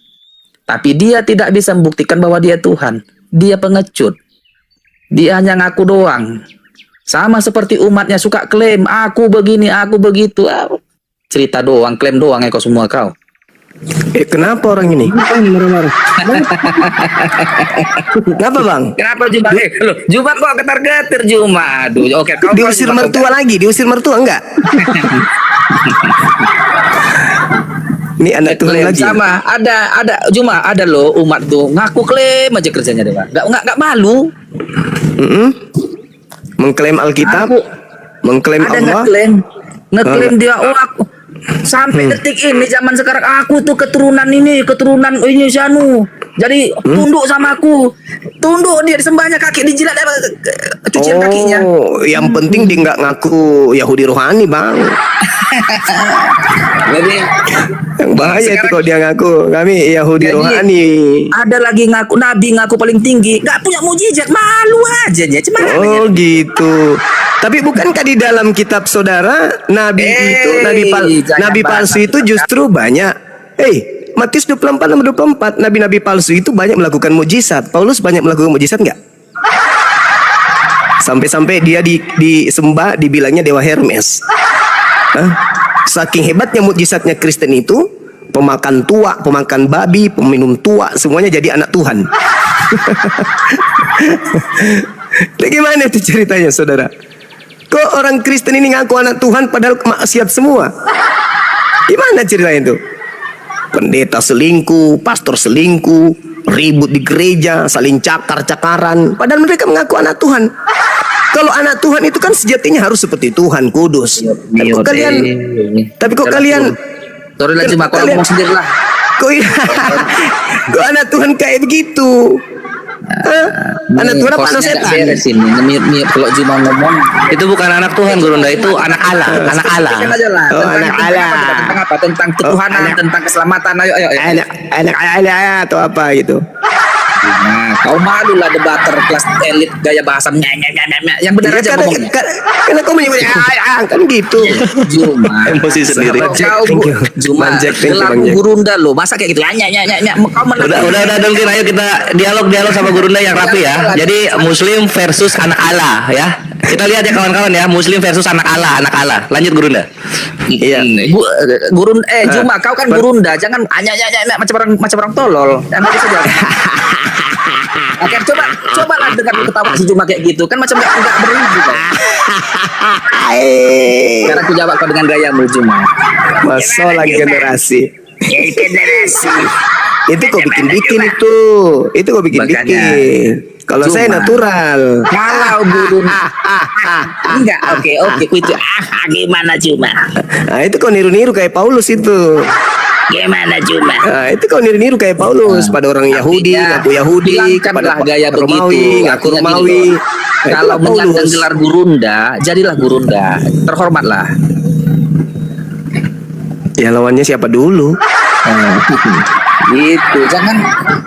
Tapi dia tidak bisa membuktikan bahwa dia Tuhan. Dia pengecut. Dia hanya ngaku doang. Sama seperti umatnya suka klaim, aku begini, aku begitu. Cerita doang, klaim doang ya kau semua kau. Kenapa orang ini? Kenapa Bang? Kenapa Juma? Loh, Juma kok getar-getir Juma? Aduh, oke. Diusir mertua lagi, diusir mertua enggak? Ini anak Tuhan lagi. Sama, ada Juma, ada loh umat tuh ngaku klaim aja kerjanya deh, Pak. Nggak malu. Mengklaim Alkitab, mengklaim Ada Allah. ngeklaim dia aku sampai detik ini zaman sekarang aku tuh keturunan ini Syanu. Jadi tunduk sama aku. Tunduk dia disembahnya kaki dijilat cucian kakinya. Oh, yang penting dia nggak ngaku Yahudi rohani Bang. Jadi Yang bahaya itu kalau dia ngaku kami Yahudi Jadi, rohani. ada lagi ngaku nabi, ngaku paling tinggi, nggak punya mujizat, malu aja dia. Cuman Oh gitu. Tapi bukankah di dalam kitab saudara nabi itu nabi palsu itu justru banyak. Matius 24 nomor 24 nabi-nabi palsu itu banyak melakukan mujizat. Paulus banyak melakukan mujizat enggak? Sampai-sampai dia disembah dibilangnya dewa Hermes. Saking hebatnya mujizatnya Kristen itu, pemakan tua, pemakan babi, peminum tua, semuanya jadi anak Tuhan. Bagaimana itu ceritanya saudara? Kok orang Kristen ini ngaku anak Tuhan padahal maksiat semua? Gimana ceritanya itu? Pendeta selingkuh, pastor selingkuh, ribut di gereja, saling cakar-cakaran, padahal mereka mengaku anak Tuhan. Kalau anak Tuhan itu kan sejatinya harus seperti Tuhan, kudus. Tapi kok kalian sorry lah cuma kalau ngomong sendiri lah. Kok anak Tuhan kayak begitu? Anak Tuhan apa anak hostnya nggak setan? beres ini. Kalau Juma ngomong Itu bukan anak Tuhan Gurunda, itu anak Allah, anak Allah. kan aja lah. Oh, Tentang- anak tentang Allah. apa? Tentang apa? Tentang ketuhanan, tentang keselamatan. Ayo. Anak atau apa gitu. Nah, kau malu lah debater kelas elit gaya bahasa yang benar Ya, aja karena, ngomongnya. karena kau menyebut kan gitu. Juma. Emosi sendiri. Kalau Jack, kau thank you. Juma, Bang Jack, thank you, gelar Bang Jack. Gurunda lo, masa kayak gitu? Kau menang. Udah Dolkin, ayo kita dialog sama Gurunda yang rapi ya. Jadi Muslim versus anak Allah ya. Kita lihat ya kawan-kawan ya, Muslim versus anak Allah. Lanjut Gurunda. Iya. Juma, kau kan Gurunda, jangan macam orang tolol. Jangan gitu saja. Oke, coba lah dengar ketawa si Juma kayak gitu, kan macam enggak beribu kan. Sekarang aku jawab kau dengan gayamu Juma. Masalah generasi. Generasi. Itu kau bikin itu. Itu kau bikin. Kalau Cuma. saya natural. Kalau guru enggak, oke, itu gimana Juma? Nah, itu kau niru-niru kayak Paulus itu. Gimana Juma? Nah, itu kau niru-niru kayak Paulus pada orang Yahudi, ngaku Yahudi, Bilangkanlah kepada gaya Romawi, begitu. ngaku Artinya Romawi. gini loh. Nah, Kalau itu Paulus. menyandang gelar Gurunda, jadilah Gurunda. Terhormatlah. Ya lawannya siapa dulu? Gitu.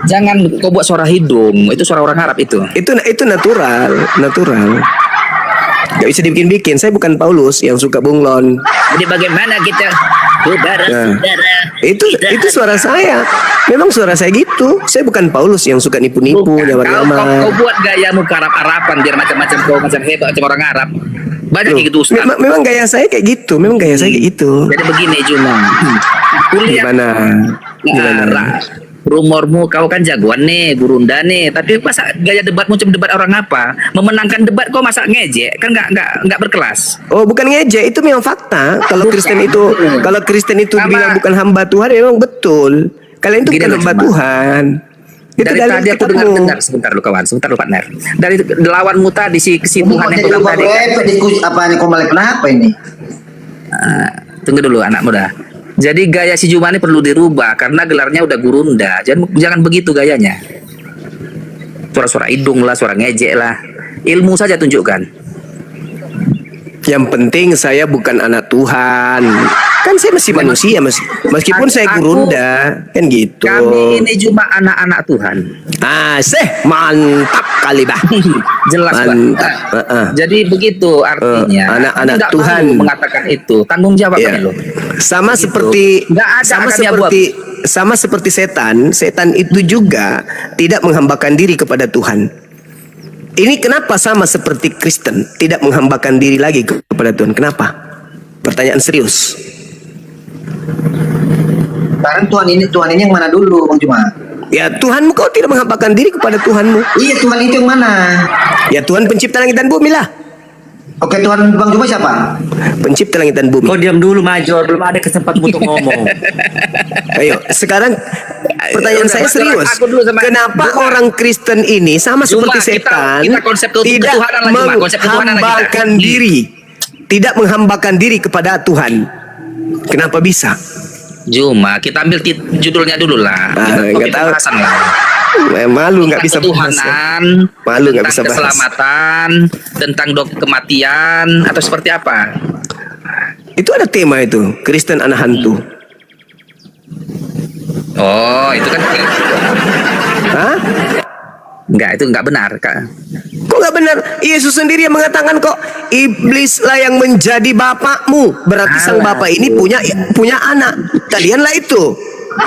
Jangan kau buat suara hidung. Itu suara orang Arab itu. Itu natural. Gak bisa dibikin-bikin. Saya bukan Paulus yang suka bunglon. Jadi bagaimana kita saudara-saudara? Itu suara saya. Memang suara saya gitu. Saya bukan Paulus yang suka nipu-nipu, Kau nyamar-nyamar. buat gayamu ke Arab-Araban biar macam-macam kau macam hebat macam orang Arab. Banyak Loh, kayak gitu Ustaz. memang gaya saya kayak gitu. Jadi begini Juma. Kuliah Gimana? rumormu kau kan jagoan nih, Gurunda nih, tapi masa gaya debatmu macam debat orang apa? Memenangkan debat kau masa ngejek? Kan nggak berkelas. Oh, bukan ngejek, itu memang fakta. Kalau Kristen itu Sama. dibilang bukan hamba Tuhan, memang betul. Kalian itu Begini bukan loh, hamba Cuma. Tuhan. Itu Dari dalil tadi aku kitabmu. dengar sebentar lu kawan, sebentar lu partner. Dari lawanmu tadi si Tuhan yang pegang tadi. diskusi apa nih kok malah kenapa ini? Tunggu dulu anak muda. Jadi gaya si Juma ini perlu dirubah karena gelarnya udah Gurunda. Jangan begitu gayanya. Suara-suara hidung lah, suara ngejek lah. Ilmu saja tunjukkan. Yang penting saya bukan anak Tuhan. Kan saya masih manusia, meskipun saya Gurunda, kan gitu. Kami ini cuma anak-anak Tuhan. Mantap kali bah. Jelas Mantap. Pak. Jadi begitu artinya. anak-anak Nggak Tuhan. malu mengatakan itu. Tanggung jawab Ya. kan lo. Sama Gitu. seperti Nggak ada sama akan seperti sama seperti setan itu juga tidak menghambakan diri kepada Tuhan. Ini kenapa sama seperti Kristen tidak menghambakan diri lagi kepada Tuhan? Kenapa? Pertanyaan serius. Sekarang Tuhan ini yang mana dulu, Bang Juma? Ya Tuhanmu, kau tidak menghambakan diri kepada Tuhanmu. Iya, Tuhan itu yang mana? Ya Tuhan pencipta langit dan bumi lah. Oke, Tuhan Bang Juma siapa? Pencipta langit dan bumi. Kau diam dulu Major, belum ada kesempatan untuk ngomong. Ayo, sekarang pertanyaan Udah, saya Mas, serius. aku dulu sama- Kenapa Juma. orang Kristen ini sama Juma, seperti setan kita konsep tidak ketuhanan lah, Juma. Konsep ketuhanan lah kita. menghambakan diri, tidak menghambakan diri kepada Tuhan? Kenapa bisa? Cuma kita ambil judulnya dulu lah. Nggak Kita tahu. bahasan lah. Malu nggak bisa bahas. Ketuhanan, Malu nggak tentang bisa bahas. keselamatan, tentang kematian atau seperti apa? Itu ada tema itu, Kristen anak hantu. Oh, itu kan Hah? enggak, itu enggak benar, Kak. Kok nggak benar? Yesus sendiri yang mengatakan kok iblislah yang menjadi bapakmu. Berarti sang bapak ini punya anak. Kalianlah itu.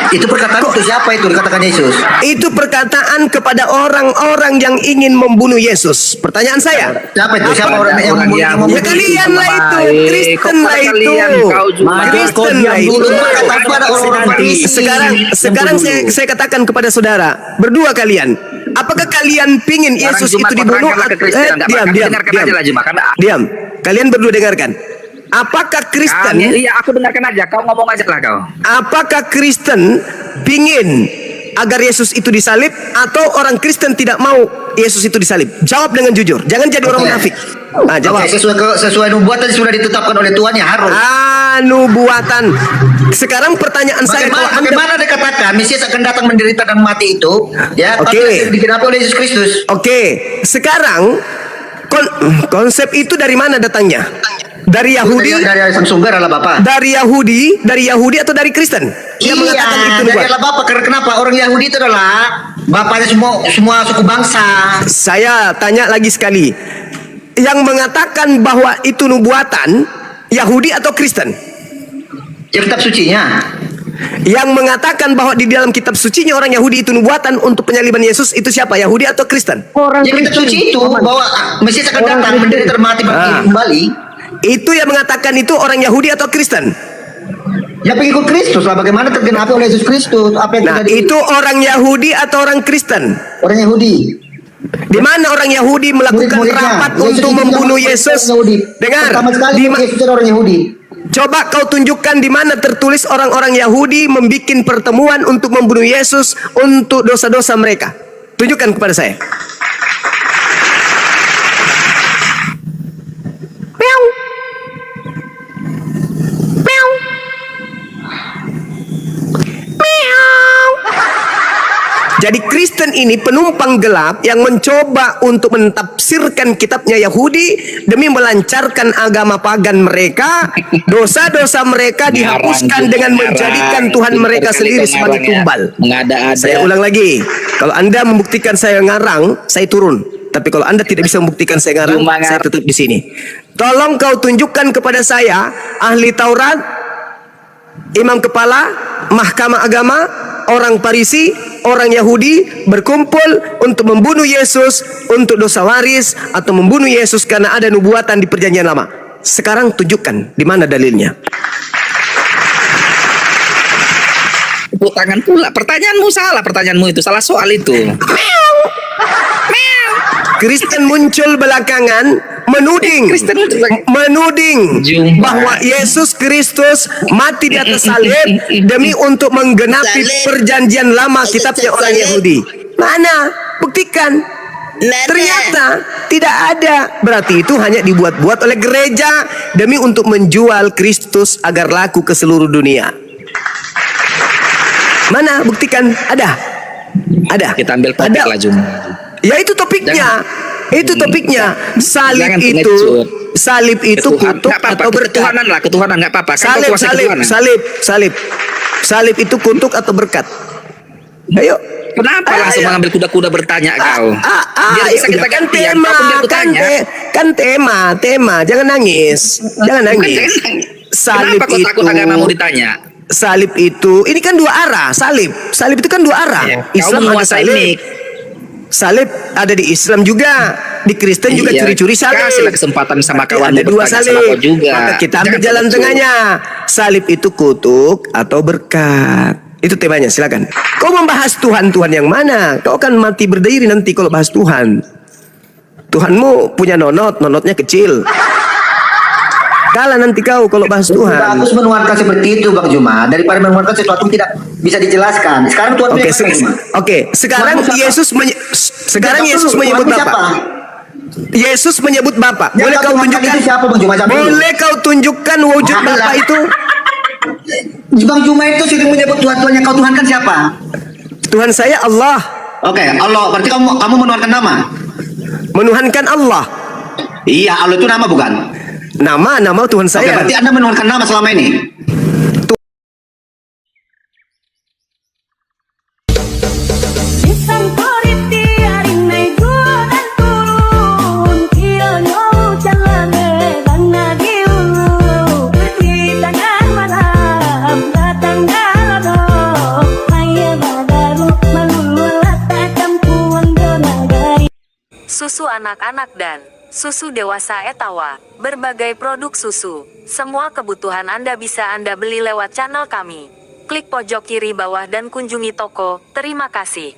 Itu perkataan itu siapa itu dikatakan Yesus? Itu perkataan kepada orang-orang yang ingin membunuh Yesus. Pertanyaan saya. Siapa itu? Siapa orang yang Orang membunuh- yang- Ya kalian lah itu, Kristen lah itu. Kalian, kau cuma Kristen lah itu. Kepada orang-orang Farisi. Sekarang saya katakan kepada saudara, berdua kalian, apakah kalian pingin Yesus Cuma itu dibunuh? terangkanlah ke Kristen, enggak, Pak. Kami dengarkan aja lah, Juma. Diam. Kalian berdua dengarkan. Apakah Kristen? Iya, aku dengarkan aja. Kau ngomong aja lah kau. Apakah Kristen pingin agar Yesus itu disalib, atau orang Kristen tidak mau Yesus itu disalib? Jawab dengan jujur. Jangan jadi orang munafik. Nah, jawab. Oke, sesuai nubuatan sudah ditetapkan oleh Tuhan ya harus. Nubuatan. Sekarang pertanyaan saya, kalau Anda Bagaimana dikatakan Mesias akan datang menderita dan mati itu? Ya, Oke. kalau digenapi oleh Yesus Kristus. Oke, sekarang konsep itu dari mana datangnya? Dari Yahudi? Dari sang sumber adalah Bapa. Dari Yahudi atau dari Kristen? Yang mengatakan itu dari nubuat. adalah Bapa. Karena kenapa? Orang Yahudi itu adalah bapaknya semua suku bangsa. Saya tanya lagi sekali. Yang mengatakan bahwa itu nubuatan Yahudi atau Kristen? Ya kitab sucinya. Yang mengatakan bahwa di dalam kitab sucinya orang Yahudi itu nubuatan untuk penyaliban Yesus itu siapa? Yahudi atau Kristen? Ya kitab suci itu bahwa Mesias akan datang menderita dan mati kembali. Itu yang mengatakan itu orang Yahudi atau Kristen? Ya pengikut Kristus lah. Bagaimana tergenapi oleh Yesus Kristus? Apa yang Nah, terjadi? itu orang Yahudi atau orang Kristen? Orang Yahudi. Di mana orang Yahudi melakukan Murid-muridnya. rapat Yesus untuk itu membunuh orang Yesus? Yahudi. Dengar, Pertama sekali Yesus adalah orang Yahudi. coba kau tunjukkan di mana tertulis orang-orang Yahudi membuat pertemuan untuk membunuh Yesus untuk dosa-dosa mereka. Tunjukkan kepada saya. Meow. Meow. Meow. Jadi Kristen ini penumpang gelap yang mencoba untuk mentafsirkan kitabnya Yahudi demi melancarkan agama pagan mereka. Dosa-dosa mereka dihapuskan dengan menjadikan Tuhan mereka sendiri sebagai tumbal. Saya ulang lagi. Kalau Anda membuktikan saya ngarang, saya turun. Tapi kalau Anda tidak bisa membuktikan saya ngarang, saya tetap di sini. Tolong kau tunjukkan kepada saya ahli Taurat, imam kepala, mahkamah agama, orang Parisi, orang Yahudi berkumpul untuk membunuh Yesus untuk dosa waris atau membunuh Yesus karena ada nubuatan di Perjanjian Lama. Sekarang tunjukkan di mana dalilnya. Tepuk tangan pula. Pertanyaanmu salah. Pertanyaanmu itu salah soal itu. Kristen muncul belakangan menuding Jumpa. bahwa Yesus Kristus mati di atas salib demi untuk menggenapi Perjanjian Lama kitabnya orang Yahudi. Mana? Buktikan. Ternyata tidak ada. Berarti itu hanya dibuat-buat oleh gereja demi untuk menjual Kristus agar laku ke seluruh dunia. Mana? Buktikan. Ada. Kita ambil topik Ada. lah, Jum. Ya itu topiknya. Itu topiknya. Salib Jangan itu pengecut. salib itu Ketuhan, kutuk nggak apa-apa, atau berkat. ketuhanan lah, ketuhanan nggak apa-apa. Kan kau Salib, kuasa salib, ketuhanan. salib. Salib itu kutuk atau berkat. Ayo. Kenapa langsung mengambil kuda-kuda bertanya kau? Biar bisa Ayo, kita kan ganti. tema, Kau pun dia bertanya. kan tema. Jangan nangis. Jangan nangis. Salib Kenapa kau takut itu agamamu ditanya? Salib itu ini kan dua arah. Salib itu kan dua arah. Ya, Islam kau ada menguasai salib. mic. Salib ada di Islam juga, di Kristen juga Iya, curi-curi salib. kasihlah kesempatan sama Tapi kawan ada dua bertanya salib. sama kau juga. Maka kita ambil Jangan jalan pengecut. tengahnya. Salib itu kutuk atau berkat. Itu temanya, silakan. Kau membahas Tuhan yang mana? Kau akan mati berdiri nanti kalau bahas Tuhan. Tuhanmu punya nonotnya kecil. Kalah nanti kau kalau bahas Tuhan. Bagus menuangkan seperti itu Bang Juma daripada menuangkan sesuatu yang tidak bisa dijelaskan. Sekarang Tuhan Oke, punya Bang Juma. sekarang Tuhanmu siapa? Yesus menyebut Tuhanmu Bapa. Yesus menyebut Bapa. Yang Boleh kau kau Tuhankan tunjukkan? itu siapa, Bang Juma? Jawab dulu. Boleh kau tunjukkan wujud Adalah. Bapa itu? Bang Juma itu sering menyebut Tuhan yang kau Tuhankan siapa? Tuhan saya Allah. Oke, Allah. Berarti kamu menuhankan nama. Menuhankan Allah. Iya, Allah itu nama bukan? Nama Tuhan Oke, saya. berarti Anda menuhankan nama selama ini. Susu anak-anak dan susu dewasa Etawa, berbagai produk susu. Semua kebutuhan Anda bisa Anda beli lewat channel kami. Klik pojok kiri bawah dan kunjungi toko. Terima kasih.